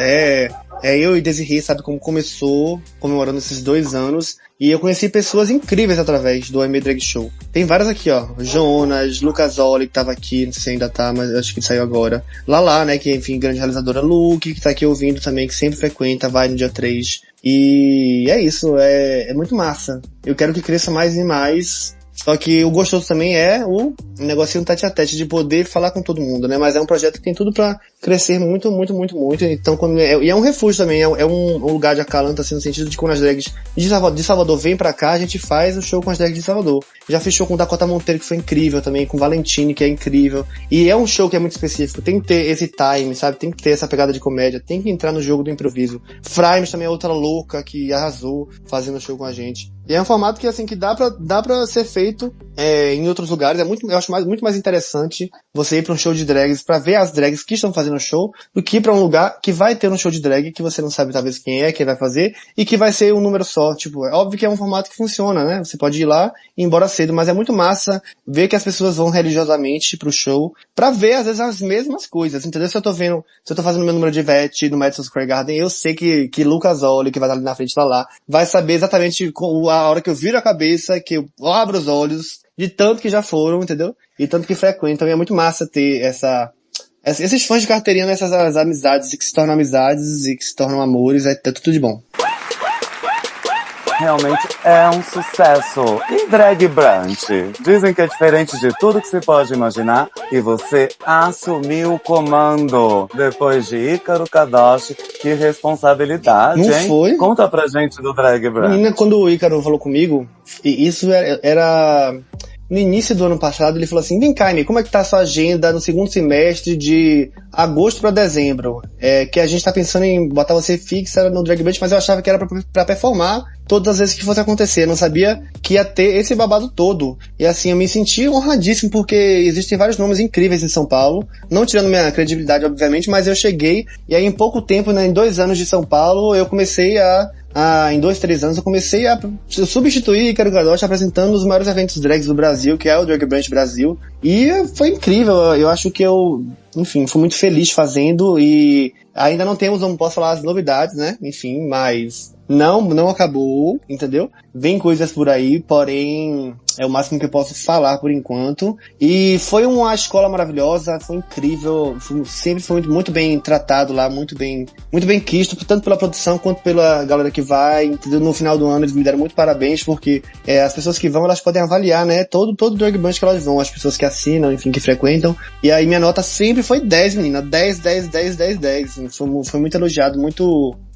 Eu e Desirê, sabe como começou, comemorando esses 2 anos. E eu conheci pessoas incríveis através do AMA Drag Show. Tem várias aqui, ó. Jonas, Lucas Oli, que tava aqui, não sei se ainda tá, mas acho que saiu agora. Lala, né, que enfim, grande realizadora. Luke, que tá aqui ouvindo também, que sempre frequenta, vai no dia 3. E é isso, é muito massa. Eu quero que cresça mais e mais. Só que o gostoso também é o negocinho tete a tete, de poder falar com todo mundo, né? Mas é um projeto que tem tudo pra crescer muito, muito, muito, muito. Então, e é um refúgio também, é um lugar de acalanto, assim, no sentido de quando as drags de Salvador vêm pra cá, a gente faz o show com as drags de Salvador. Já fiz show com Dakota Monteiro, que foi incrível também, com Valentine, que é incrível. E é um show que é muito específico, tem que ter esse time, sabe? Tem que ter essa pegada de comédia, tem que entrar no jogo do improviso. Frames também é outra louca que arrasou fazendo show com a gente. E é um formato que, assim, que dá pra ser feito em outros lugares. Eu acho muito mais interessante você ir pra um show de drags pra ver as drags que estão fazendo show do que ir pra um lugar que vai ter um show de drag que você não sabe talvez quem vai fazer e que vai ser um número só. Tipo, é óbvio que é um formato que funciona, né? Você pode ir lá e ir embora cedo, mas é muito massa ver que as pessoas vão religiosamente pro show pra ver, às vezes, as mesmas coisas, entendeu? Se eu tô fazendo meu número de Ivete no Madison Square Garden, eu sei que Lucas Oli, que vai estar ali na frente lá, vai saber exatamente a hora que eu viro a cabeça, que eu abro os olhos, de tanto que já foram, entendeu? E tanto que frequentam. E é muito massa ter esses fãs de carteirinha nessas amizades, que se tornam amizades e que se tornam amores, é tudo de bom. Realmente é um sucesso. E Drag Brunch? Dizem que é diferente de tudo que se pode imaginar e você assumiu o comando. Depois de Ícaro Kadoshi, que responsabilidade, não hein? Foi? Conta pra gente do Drag Brunch. Menina, quando o Ícaro falou comigo, e isso era no início do ano passado, ele falou assim: vem cá, Amy, como é que tá a sua agenda no segundo semestre de agosto pra dezembro? Que a gente tá pensando em botar você fixa no Drag Brunch, mas eu achava que era pra performar todas as vezes que fosse acontecer. Eu não sabia que ia ter esse babado todo. E assim, eu me senti honradíssimo, porque existem vários nomes incríveis em São Paulo, não tirando minha credibilidade, obviamente, mas eu cheguei, e aí em pouco tempo, né, em 2 anos de São Paulo, eu comecei em 2, 3 anos, eu comecei a substituir Ícaro Kadoshi apresentando os maiores eventos drags do Brasil, que é o Drag Brunch Brasil. E foi incrível, eu acho que enfim, fui muito feliz fazendo, e ainda não posso falar as novidades, né, enfim, mas não acabou, entendeu? Vem coisas por aí, porém é o máximo que eu posso falar por enquanto. E foi uma escola maravilhosa, foi incrível, sempre foi muito bem tratado lá, muito bem quisto, tanto pela produção quanto pela galera que vai, entendeu? No final do ano eles me deram muito parabéns, porque as pessoas que vão, elas podem avaliar, né, todo Drag Brunch que elas vão, as pessoas que assinam, enfim, que frequentam. E aí minha nota sempre foi 10, menina, 10. Foi muito elogiado,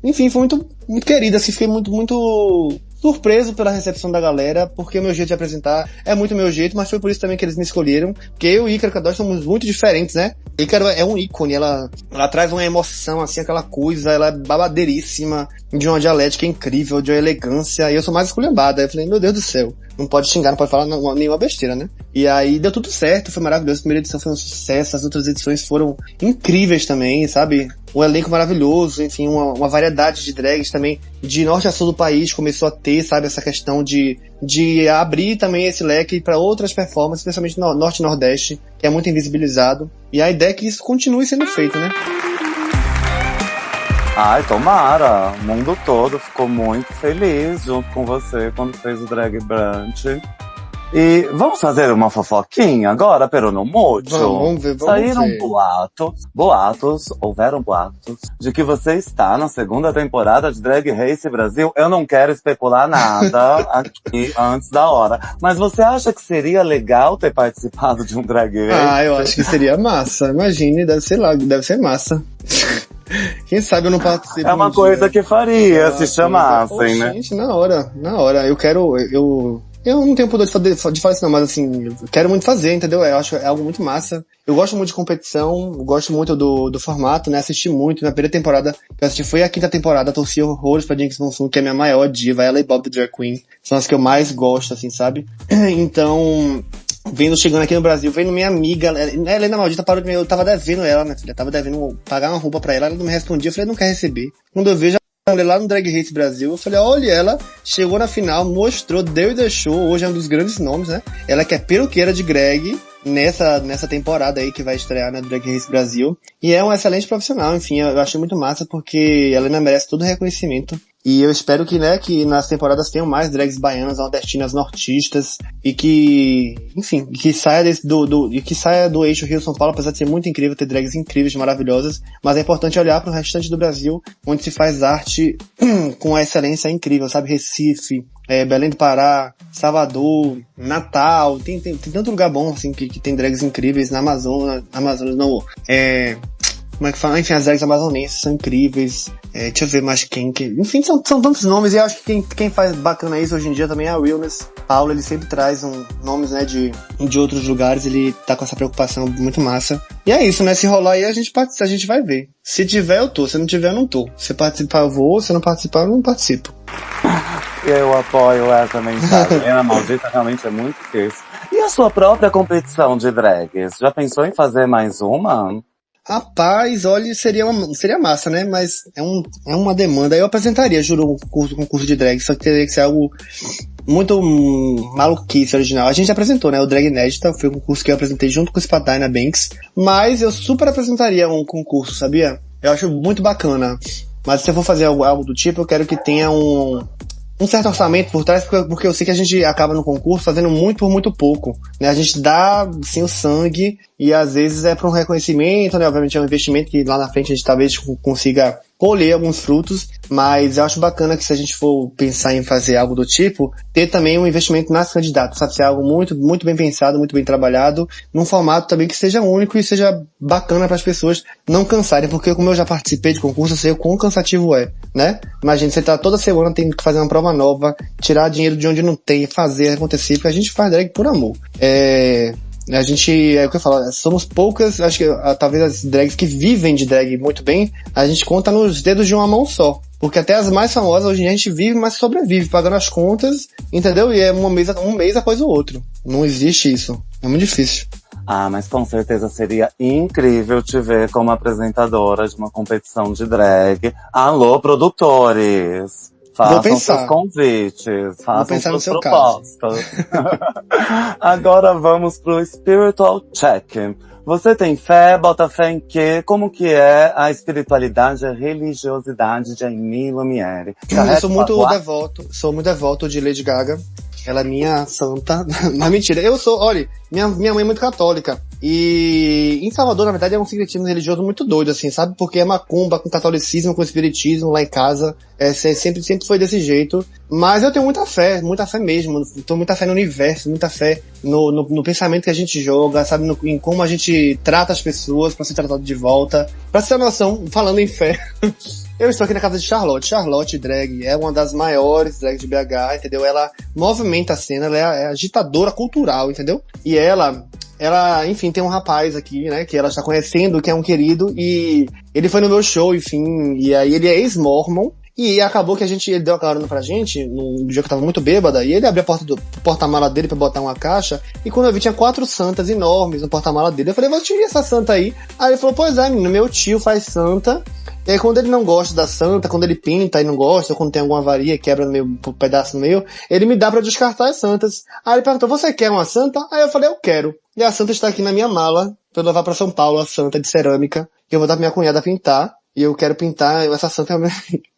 enfim, foi muito querido, assim, fiquei muito surpreso pela recepção da galera, porque o meu jeito de apresentar é muito meu jeito, mas foi por isso também que eles me escolheram, porque eu e Ícaro Kadoshi somos muito diferentes, né? Ícaro é um ícone, ela traz uma emoção, assim, aquela coisa, ela é babadeiríssima, de uma dialética incrível, de uma elegância, e eu sou mais esculhambada. Aí eu falei, meu Deus do céu, não pode xingar, não pode falar nenhuma besteira, né? E aí deu tudo certo, foi maravilhoso, a primeira edição foi um sucesso, as outras edições foram incríveis também, sabe? Um elenco maravilhoso, enfim, uma variedade de drags também, de norte a sul do país começou a ter, sabe, essa questão de abrir também esse leque para outras performances, especialmente no norte e nordeste, que é muito invisibilizado, e a ideia é que isso continue sendo feito, né? Ai, tomara! O mundo todo ficou muito feliz junto com você quando fez o Drag Brunch. E vamos fazer uma fofoquinha agora, pero no mucho? Vamos ver. Saíram houveram boatos de que você está na segunda temporada de Drag Race Brasil. Eu não quero especular nada aqui antes da hora, mas você acha que seria legal ter participado de um Drag Race? Eu acho que seria massa, imagine, deve ser massa. Quem sabe eu não participo. É uma coisa que faria se chamassem, né? Gente, na hora. Eu não tenho poder de falar isso não, mas assim, eu quero muito fazer, entendeu? Eu acho algo muito massa. Eu gosto muito de competição, eu gosto muito do formato, né? Assisti muito. Na primeira temporada que eu assisti foi a 5ª temporada, torci horrores pra Jinx Monsoon, que é a minha maior diva, ela e Bob the Drag Queen. São as que eu mais gosto, assim, sabe? Então, chegando aqui no Brasil, vendo minha amiga, Helena Maldita parou de mim, eu tava devendo ela, minha filha, tava devendo pagar uma roupa pra ela não me respondia, eu falei, não quer receber. Quando eu vejo lá no Drag Race Brasil, eu falei, olha, ela chegou na final, mostrou, deu e deixou, hoje é um dos grandes nomes, né? Ela que é peruqueira de Greg, nessa temporada aí que vai estrear na Drag Race Brasil. E é um excelente profissional, enfim, eu achei muito massa porque ela ainda merece todo o reconhecimento. E eu espero que, né, que nas temporadas tenham mais drags baianas, nordestinas, nortistas, e que, enfim, que saia do eixo Rio-São Paulo, apesar de ser muito incrível, ter drags incríveis, maravilhosas, mas é importante olhar para o restante do Brasil, onde se faz arte com a excelência incrível, sabe? Recife, Belém do Pará, Salvador, Natal, tem tanto lugar bom, assim, que tem drags incríveis na Amazonas não, como é que fala? Enfim, as drags amazonenses são incríveis. Deixa eu ver mais quem. Enfim, são tantos nomes, e eu acho que quem faz bacana isso hoje em dia também é a Realness. Paulo, ele sempre traz nomes, né, de outros lugares, ele tá com essa preocupação muito massa. E é isso, né? Se rolar aí, a gente vai ver. Se tiver, eu tô. Se não tiver, eu não tô. Se participar, eu vou. Se não participar, eu não participo. Eu apoio essa mensagem. Ana Maldita realmente é muito difícil. E a sua própria competição de drags? Já pensou em fazer mais uma? Rapaz, olha, seria massa, né? Mas é uma demanda. Eu apresentaria, juro, concurso de drag, só que teria que ser algo muito maluquice original. A gente apresentou, né? O Drag Inédita, foi um concurso que eu apresentei junto com o Spadina Banks, mas eu super apresentaria um concurso, sabia? Eu acho muito bacana. Mas se eu for fazer algo do tipo, eu quero que tenha um certo orçamento por trás, porque eu sei que a gente acaba no concurso fazendo muito por muito pouco, né? A gente dá, sim, o sangue, e às vezes é para um reconhecimento, né? Obviamente é um investimento que lá na frente a gente talvez consiga colher alguns frutos, mas eu acho bacana que se a gente for pensar em fazer algo do tipo, ter também um investimento nas candidatas, sabe? Ser algo muito, muito bem pensado, muito bem trabalhado, num formato também que seja único e seja bacana para as pessoas não cansarem, porque como eu já participei de concurso, eu sei o quão cansativo é, né? Imagina, você tá toda semana tendo que fazer uma prova nova, tirar dinheiro de onde não tem, fazer acontecer, porque a gente faz drag por amor. A gente, é o que eu falo, somos poucas, acho que talvez as drags que vivem de drag muito bem, a gente conta nos dedos de uma mão só. Porque até as mais famosas hoje em dia a gente vive, mas sobrevive, pagando as contas, entendeu? E é um mês após o outro. Não existe isso. É muito difícil. Ah, mas com certeza seria incrível te ver como apresentadora de uma competição de drag. Alô, produtores! Façam seus convites, façam suas propostas. Agora vamos pro Spiritual Check. Você tem fé? Bota fé em quê? Como que é a espiritualidade, a religiosidade de Aimee Lumiere? Eu sou muito devoto de Lady Gaga. Ela é minha santa. Não, mentira. Olha, minha mãe é muito católica. E em Salvador, na verdade, é um sincretismo religioso muito doido, assim, sabe? Porque é macumba com catolicismo, com espiritismo lá em casa. Sempre foi desse jeito. Mas eu tenho muita fé mesmo. Tenho muita fé no universo, muita fé no pensamento que a gente joga, sabe? Em como a gente trata as pessoas pra ser tratado de volta. Pra você ter uma noção, falando em fé... Eu estou aqui na casa de Charlotte. Charlotte Drag é uma das maiores drags de BH, entendeu? Ela movimenta a cena, ela é agitadora cultural, entendeu? E ela, enfim, tem um rapaz aqui, né, que ela está conhecendo, que é um querido, e ele foi no meu show, enfim, e aí ele é ex-mormon, e acabou que ele deu a carona pra gente, num dia que eu tava muito bêbada, e ele abriu a porta do porta-mala dele pra botar uma caixa, e quando eu vi tinha 4 santas enormes no porta-mala dele, eu falei, vou tirar essa santa aí. Aí ele falou, pois é, menino, meu tio faz santa. E aí quando ele não gosta da santa, quando ele pinta e não gosta, ou quando tem alguma avaria, quebra no meio, um pedaço no meio, ele me dá pra descartar as santas. Aí ele perguntou, você quer uma santa? Aí eu falei, eu quero. E a santa está aqui na minha mala, pra eu levar pra São Paulo, a santa de cerâmica, que eu vou dar pra minha cunhada pintar. E eu quero pintar essa santa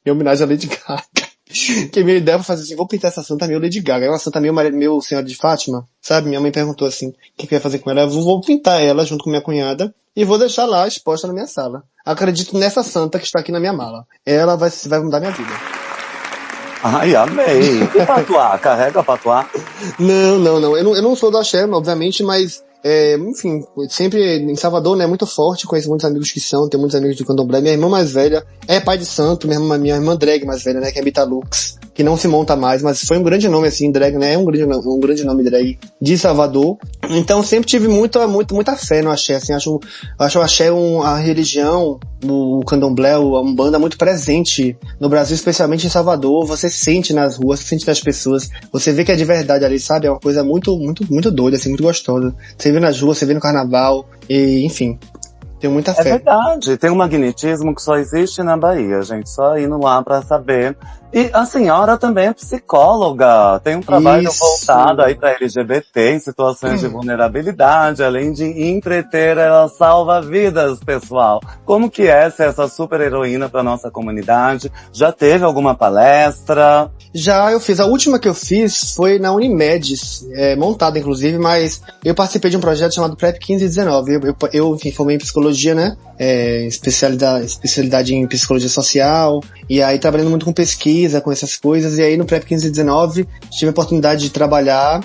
em homenagem a Lady Gaga. Que minha ideia foi fazer assim, vou pintar essa santa meio Lady Gaga. É uma santa meio Senhora de Fátima, sabe? Minha mãe perguntou assim, o que eu ia fazer com ela? Eu vou pintar ela junto com minha cunhada e vou deixar lá exposta na minha sala. Acredito nessa santa que está aqui na minha mala. Ela vai mudar minha vida. Ai, amei. E patuá? Carrega patuá? Não. Eu não sou do axé, obviamente, mas... enfim, sempre em Salvador, né, muito forte, conheço muitos amigos que são, tenho muitos amigos de candomblé. Minha irmã mais velha é pai de santo, minha irmã drag mais velha, né, que é Bita Lux, que não se monta mais, mas foi um grande nome, assim, drag, né, é um grande nome drag de Salvador. Então sempre tive muita fé no axé, assim, acho o axé a religião, o candomblé, a umbanda muito presente no Brasil, especialmente em Salvador. Você sente nas ruas, você sente nas pessoas, você vê que é de verdade ali, sabe? É uma coisa muito, muito, muito doida, assim, muito gostosa. Você vê nas ruas, você vê no carnaval, e enfim, tenho muita fé. É verdade, tem um magnetismo que só existe na Bahia, gente, só indo lá pra saber. E a senhora também é psicóloga, tem um trabalho Isso. voltado aí para LGBT em situações de vulnerabilidade, além de entreter, ela salva vidas, pessoal. Como que é ser essa super heroína para nossa comunidade? Já teve alguma palestra? Já eu fiz, a última que eu fiz foi na Unimed, montada inclusive, mas eu participei de um projeto chamado PrEP 1519. Eu enfim, formei em psicologia, né? Especialidade em psicologia social, e aí trabalhando muito com pesquisa, com essas coisas, e aí no PrEP 1519 tive a oportunidade de trabalhar,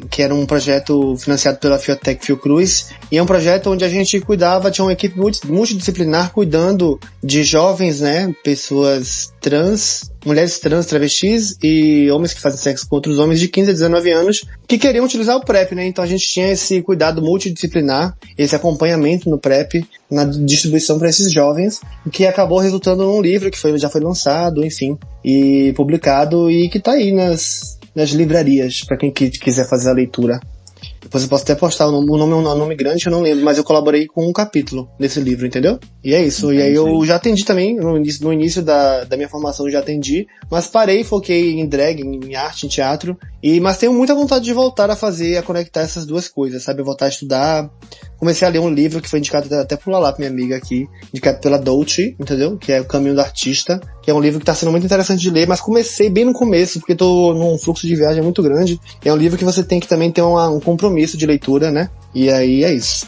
que era um projeto financiado pela Fiotec Fiocruz, e é um projeto onde a gente cuidava, tinha uma equipe multidisciplinar cuidando de jovens, né, pessoas trans, mulheres trans, travestis e homens que fazem sexo com outros homens de 15 a 19 anos que queriam utilizar o PrEP, né, então a gente tinha esse cuidado multidisciplinar, esse acompanhamento no PrEP, na distribuição para esses jovens, que acabou resultando num livro que já foi lançado, enfim, e publicado, e que tá aí nas livrarias, para quem quiser fazer a leitura. Depois eu posso até postar, o nome é um nome grande, eu não lembro, mas eu colaborei com um capítulo desse livro, entendeu? E é isso. Entendi. E aí eu já atendi também, no início da minha formação eu já atendi, mas parei, foquei em drag, em arte, em teatro, mas tenho muita vontade de voltar a conectar essas duas coisas, sabe? Voltar a estudar. Comecei a ler um livro que foi indicado até por Lala, minha amiga aqui, indicado pela Dolce, entendeu? Que é O Caminho do Artista, que é um livro que tá sendo muito interessante de ler, mas comecei bem no começo, porque tô num fluxo de viagem muito grande. É um livro que você tem que também ter um compromisso de leitura, né? E aí é isso.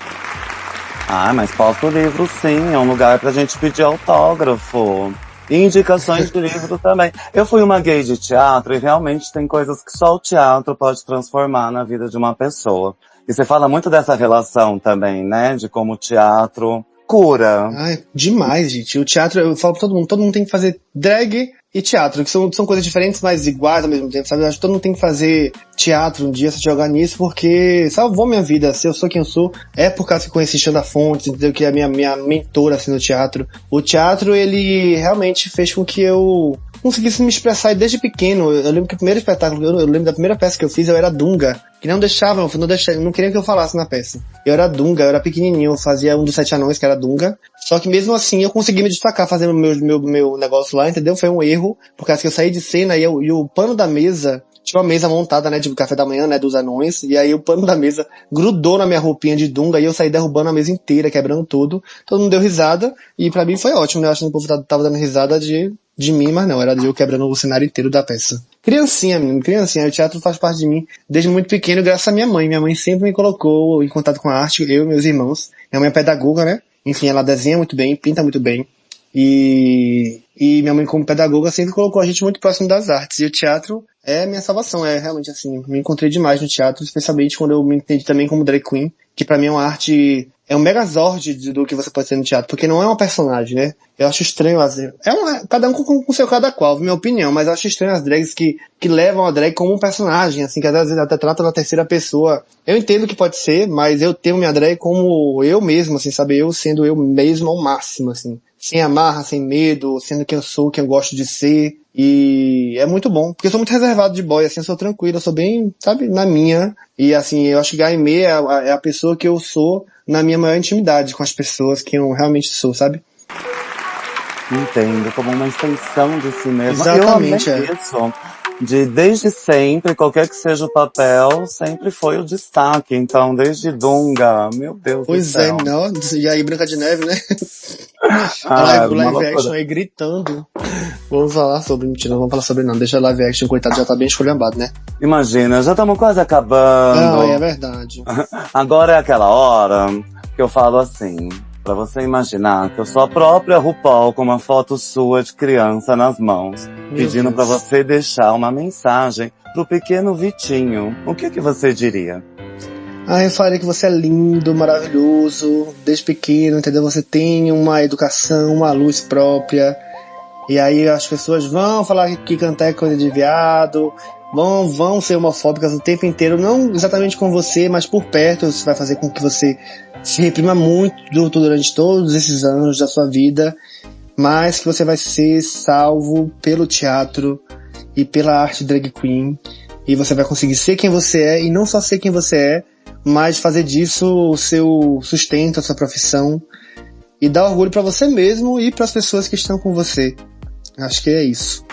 Ah, mas posta o livro sim, é um lugar pra gente pedir autógrafo. E indicações de livro também. Eu fui uma gay de teatro e realmente tem coisas que só o teatro pode transformar na vida de uma pessoa. E você fala muito dessa relação também, né? De como o teatro cura. Ai, demais, gente. O teatro, eu falo pra todo mundo tem que fazer drag e teatro, que são coisas diferentes, mas iguais ao mesmo tempo, sabe? Eu acho que todo mundo tem que fazer teatro um dia, se jogar nisso, porque salvou minha vida. Se eu sou quem eu sou, é por causa que conheci Xanda Fontes, entendeu? Que é a minha mentora, assim, no teatro. O teatro, ele realmente fez com que eu conseguisse me expressar desde pequeno. Eu lembro que o primeiro espetáculo, eu lembro da primeira peça que eu fiz, eu era Dunga, que não queriam que eu falasse na peça. Eu era Dunga, eu era pequenininho, eu fazia um dos 7 anões, que era Dunga, só que mesmo assim eu consegui me destacar fazendo meu negócio lá, entendeu? Foi um erro, por causa que eu saí de cena e o pano da mesa, tinha uma mesa montada, né, de café da manhã, né, dos anões, e aí o pano da mesa grudou na minha roupinha de Dunga e eu saí derrubando a mesa inteira, quebrando tudo. Todo mundo deu risada, e pra mim foi ótimo, né? Eu acho que o povo tava dando risada de mim, mas não, era de eu quebrando o cenário inteiro da peça. Criancinha, menino, criancinha. O teatro faz parte de mim desde muito pequeno, graças à minha mãe. Minha mãe sempre me colocou em contato com a arte, eu e meus irmãos. Minha mãe é pedagoga, né? Enfim, ela desenha muito bem, pinta muito bem. E minha mãe, como pedagoga, sempre colocou a gente muito próximo das artes. E o teatro é minha salvação, é realmente assim. Me encontrei demais no teatro, especialmente quando eu me entendi também como drag queen, que pra mim é uma arte, é um megazord do que você pode ser no teatro, porque não é uma personagem, né? Eu acho estranho, assim, cada um com seu cada qual, minha opinião, mas eu acho estranho as drags que levam a drag como um personagem, assim, que às vezes até tratam na terceira pessoa. Eu entendo que pode ser, mas eu tenho minha drag como eu mesmo, assim, sabe? Eu sendo eu mesmo ao máximo, assim. Sem amarra, sem medo, sendo quem eu sou, quem eu gosto de ser. E é muito bom, porque eu sou muito reservado de boy, assim, eu sou tranquilo, eu sou bem, sabe, na minha. E assim, eu acho que Aimee é a pessoa que eu sou na minha maior intimidade com as pessoas que eu realmente sou, sabe? Entendo, como uma extensão de si mesmo. Exatamente, eu amei isso. Desde sempre, qualquer que seja o papel, sempre foi o destaque. Então, desde Dunga, meu Deus Pois do céu. é, não, e aí Branca de Neve, né? Ah, o live action aí gritando. Vamos falar sobre, mentira, não vamos falar sobre não, deixa a live action, coitado, já tá bem esculhambado, né? Imagina, já estamos quase acabando. Não, é verdade. Agora é aquela hora que eu falo assim, pra você imaginar que eu sou a própria RuPaul com uma foto sua de criança nas mãos, pedindo pra você deixar uma mensagem pro pequeno Vitinho. O que você diria? Eu falei que você é lindo, maravilhoso, desde pequeno, entendeu? Você tem uma educação, uma luz própria. E aí as pessoas vão falar que cantar é coisa de viado, vão ser homofóbicas o tempo inteiro, não exatamente com você, mas por perto. Isso vai fazer com que você se reprima muito durante todos esses anos da sua vida, mas que você vai ser salvo pelo teatro e pela arte drag queen, e você vai conseguir ser quem você é, e não só ser quem você é, mas fazer disso o seu sustento, a sua profissão, e dar orgulho pra você mesmo e pras pessoas que estão com você. Acho que é isso.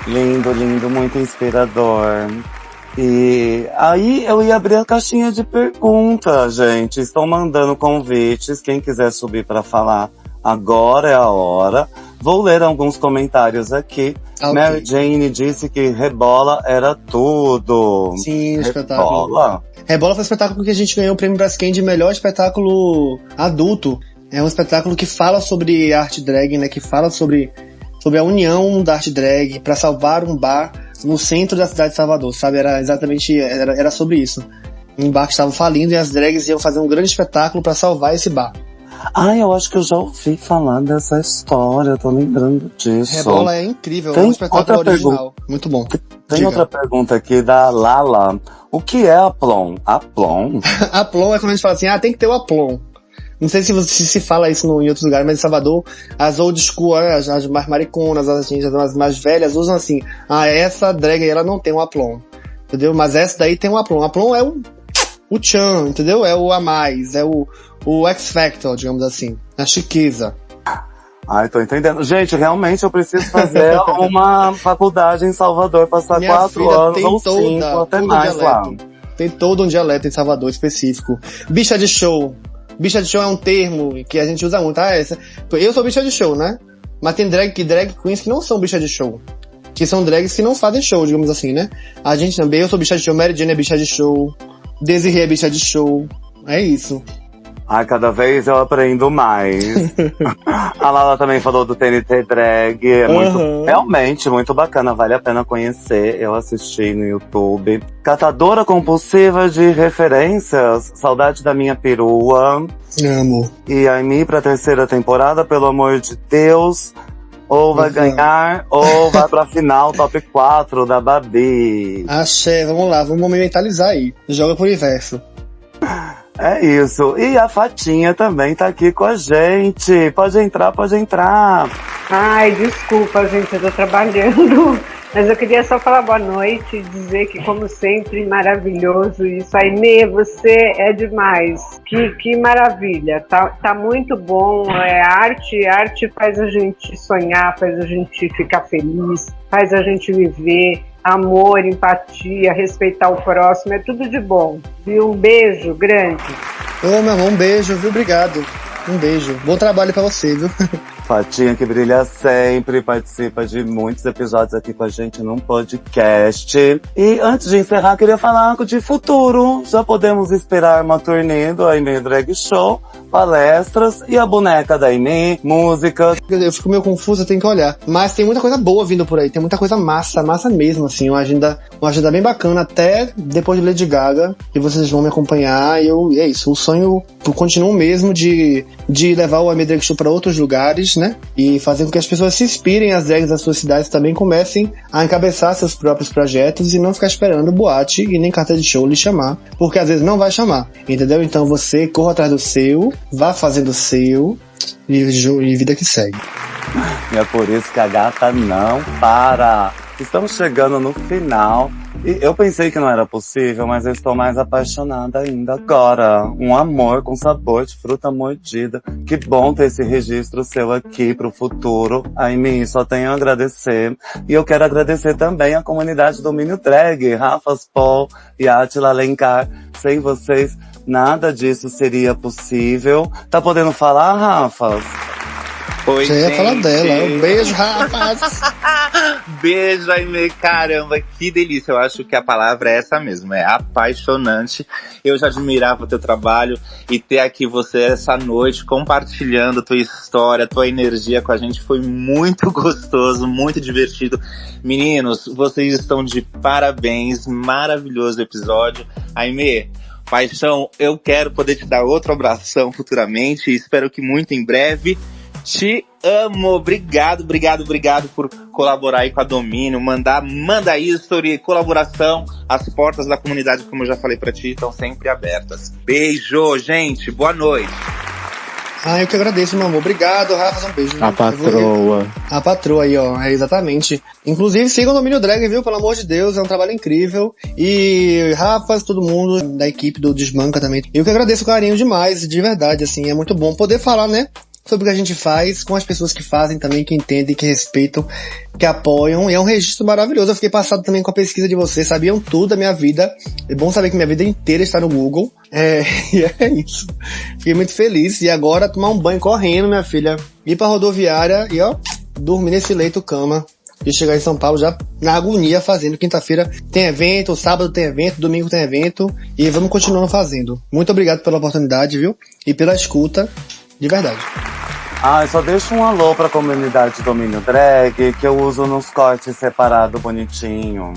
Lindo, lindo, muito inspirador. E aí eu ia abrir a caixinha de perguntas, gente. Estão mandando convites. Quem quiser subir para falar, agora é a hora. Vou ler alguns comentários aqui. Okay. Mary Jane disse que Rebola era tudo. Sim, o espetáculo. Rebola? Rebola foi o espetáculo que a gente ganhou o prêmio Braskem de melhor espetáculo adulto. É um espetáculo que fala sobre arte drag, né? Que fala sobre a união da arte drag para salvar um bar no centro da cidade de Salvador, sabe? Era exatamente, era sobre isso. Um bar que estava falindo e as drags iam fazer um grande espetáculo para salvar esse bar. Eu acho que eu já ouvi falar dessa história, tô lembrando disso. Rebola é incrível, Tem é um espetáculo outra original. Muito bom. Tem Diga. outra pergunta aqui da Lala. O que é aplom? Aplom? Aplom é quando a gente fala assim, tem que ter o aplom. Não sei se se fala isso em outros lugares, mas em Salvador, as old school, as mais mariconas, as mais velhas, usam assim, essa drag aí, ela não tem um aplom, entendeu? Mas essa daí tem um aplom. Aplom é o tchan, entendeu? É o a mais, é o X Factor, digamos assim, a chiqueza. Tô entendendo. Gente, realmente eu preciso fazer uma faculdade em Salvador, passar Minha 4 filha, anos tem ou 5, até mais lá. Tem todo um dialeto em Salvador específico. Bicha de show. Bicha de show é um termo que a gente usa muito. Eu sou bicha de show, né? Mas tem drag queens que não são bicha de show. Que são drags que não fazem show, digamos assim, né? A gente também, eu sou bicha de show, Mary Jane é bicha de show, Desiree é bicha de show. É isso. Cada vez eu aprendo mais. A Lala também falou do TNT Drag. É realmente muito bacana, vale a pena conhecer. Eu assisti no YouTube. Catadora compulsiva de referências. Saudade da minha perua. Amo. E a Amy pra 3ª temporada, pelo amor de Deus. Ou vai ganhar, ou vai pra final top 4 da Babi. Axé, vamos lá, vamos mentalizar aí. Joga pro universo. É isso. E a Fatinha também tá aqui com a gente. Pode entrar, pode entrar. Desculpa, gente, eu tô trabalhando. Mas eu queria só falar boa noite e dizer que, como sempre, maravilhoso isso. Aimee, você é demais. Que maravilha. Tá muito bom. Arte faz a gente sonhar, faz a gente ficar feliz, faz a gente viver. Amor, empatia, respeitar o próximo, é tudo de bom. Viu? Um beijo grande. Meu amor, um beijo, viu? Obrigado. Um beijo. Bom trabalho pra você, viu? Fatinha que brilha sempre, participa de muitos episódios aqui com a gente num podcast. E antes de encerrar, queria falar de futuro. Já podemos esperar uma turnê do Aimee Drag Show, palestras e a boneca da Aimee, músicas. Eu fico meio confuso, eu tenho que olhar. Mas tem muita coisa boa vindo por aí, tem muita coisa massa mesmo, assim. Uma agenda bem bacana, até depois de Lady Gaga, que vocês vão me acompanhar. E é isso, o sonho continua o mesmo de levar o Aimee Drag Show pra outros lugares, né? E fazer com que as pessoas se inspirem, as drags das suas cidades também comecem a encabeçar seus próprios projetos e não ficar esperando boate e nem carta de show lhe chamar, porque às vezes não vai chamar, entendeu? Então você corra atrás do seu, vá fazendo o seu e vida que segue. E é por isso que a gata não para. Estamos chegando no final. E eu pensei que não era possível, mas eu estou mais apaixonada ainda agora. Um amor com sabor de fruta mordida. Que bom ter esse registro seu aqui pro futuro. Aimee, só tenho a agradecer. E eu quero agradecer também a comunidade Domínio Drag, Rafas Paul e Átila Alencar. Sem vocês, nada disso seria possível. Tá podendo falar, Rafas? Oi, já ia gente. falar dela. Um beijo, rapaz. Beijo, Aimee. Caramba, que delícia. Eu acho que a palavra é essa mesmo. É apaixonante. Eu já admirava o teu trabalho e ter aqui você essa noite compartilhando tua história, tua energia com a gente foi muito gostoso, muito divertido. Meninos, vocês estão de parabéns. Maravilhoso episódio. Aimee, paixão, eu quero poder te dar outro abração futuramente e espero que muito em breve. Te amo, obrigado por colaborar aí com a Domínio, manda history, colaboração, as portas da comunidade, como eu já falei pra ti, estão sempre abertas. Beijo, gente, boa noite. Eu que agradeço, meu amor. Obrigado, Rafa, um beijo. A patroa. A patroa aí, ó, exatamente. Inclusive, sigam o Domínio Drag, viu? Pelo amor de Deus, é um trabalho incrível. E Rafa, todo mundo da equipe do Desmanca também. Eu que agradeço o carinho demais, de verdade, assim, é muito bom poder falar, né? sobre o que a gente faz, com as pessoas que fazem também, que entendem, que respeitam, que apoiam. E é um registro maravilhoso. Eu fiquei passado também com a pesquisa de vocês, sabiam tudo da minha vida. É bom saber que minha vida inteira está no Google. E é isso. Fiquei muito feliz. E agora tomar um banho correndo, minha filha. Ir pra rodoviária e dormir nesse leito cama. E chegar em São Paulo já na agonia fazendo. Quinta-feira tem evento, sábado tem evento, domingo tem evento. E vamos continuando fazendo. Muito obrigado pela oportunidade, viu? E pela escuta, de verdade. Só deixa um alô pra comunidade Domínio Drag, que eu uso nos cortes separados bonitinho.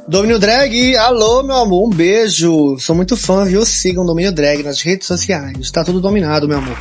Domínio Drag, alô, meu amor, um beijo. Sou muito fã, viu? Sigam Domínio Drag nas redes sociais. Tá tudo dominado, meu amor.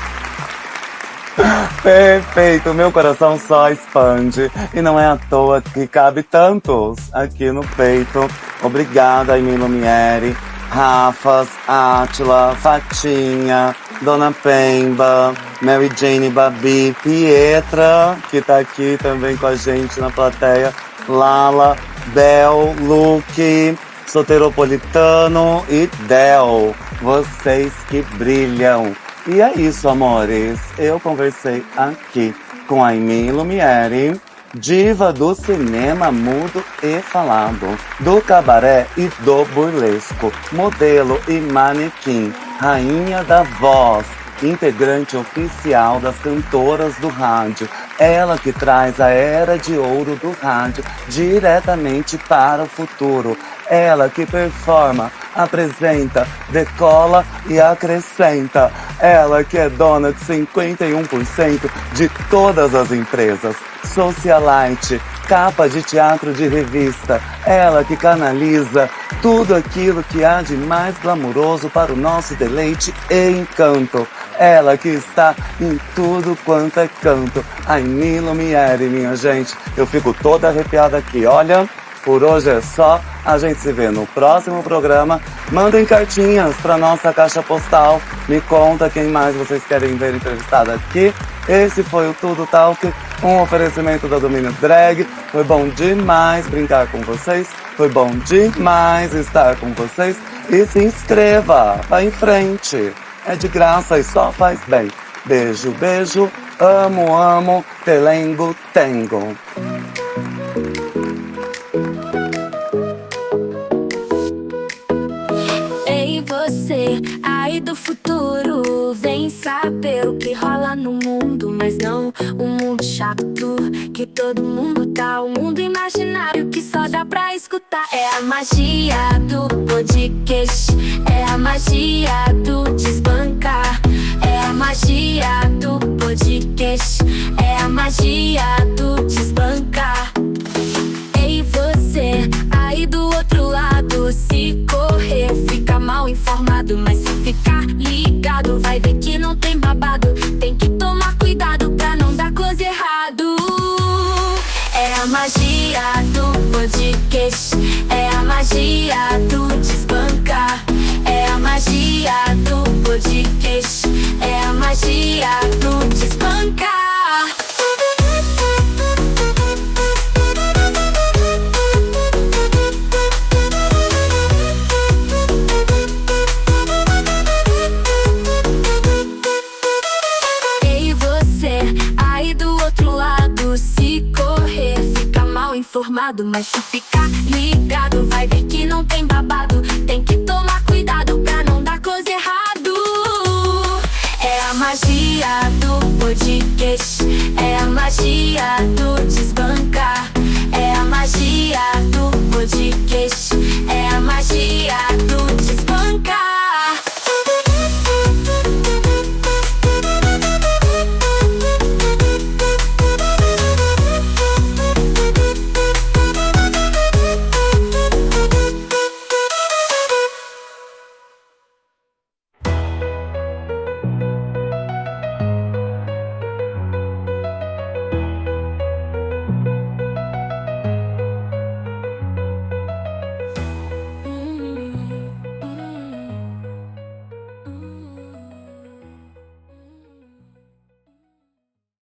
Perfeito, meu coração só expande. E não é à toa que cabe tantos aqui no peito. Obrigada, Aimee Lumiere, Rafas, Átila, Fatinha, Dona Pemba, Mary Jane, Babi, Pietra, que tá aqui também com a gente na plateia, Lala, Bel, Luke, Soteropolitano e Del. Vocês que brilham. E é isso, amores. Eu conversei aqui com a Aimee Lumiere, diva do cinema mudo e falado, do cabaré e do burlesco, modelo e manequim, rainha da voz, integrante oficial das cantoras do rádio. Ela que traz a era de ouro do rádio diretamente para o futuro. Ela que performa, apresenta, decola e acrescenta. Ela que é dona de 51% de todas as empresas. Socialite, capa de teatro de revista. Ela que canaliza tudo aquilo que há de mais glamuroso para o nosso deleite e encanto. Ela que está em tudo quanto é canto. Aimee Lumiere, minha gente. Eu fico toda arrepiada aqui, olha. Por hoje é só. A gente se vê no próximo programa. Mandem cartinhas para nossa caixa postal. Me conta quem mais vocês querem ver entrevistado aqui. Esse foi o Tudo Talk, um oferecimento da Domínio Drag. Foi bom demais brincar com vocês. Foi bom demais estar com vocês. E se inscreva, vá em frente. É de graça e só faz bem. Beijo, beijo. Amo, amo. Telengo, tengo. Você aí do futuro vem saber o que rola no mundo, mas não o mundo chato que todo mundo tá. O mundo imaginário que só dá pra escutar. É a magia do podcast, é a magia do desbancar, é a magia do podcast, é a magia do desbancar. Ei, você aí do outro lado, se correr fica mal informado, mas se ficar ligado vai ver que não tem babado. Tem que tomar cuidado pra não dar close errado. É a magia do podcast, é a magia do desbancar, é a magia do podcast, é a magia do desbancar. Informado, mas se ficar ligado vai ver que não tem babado. Tem que tomar cuidado pra não dar close errado. É a magia do podcast, é a magia do desbancar, é a magia do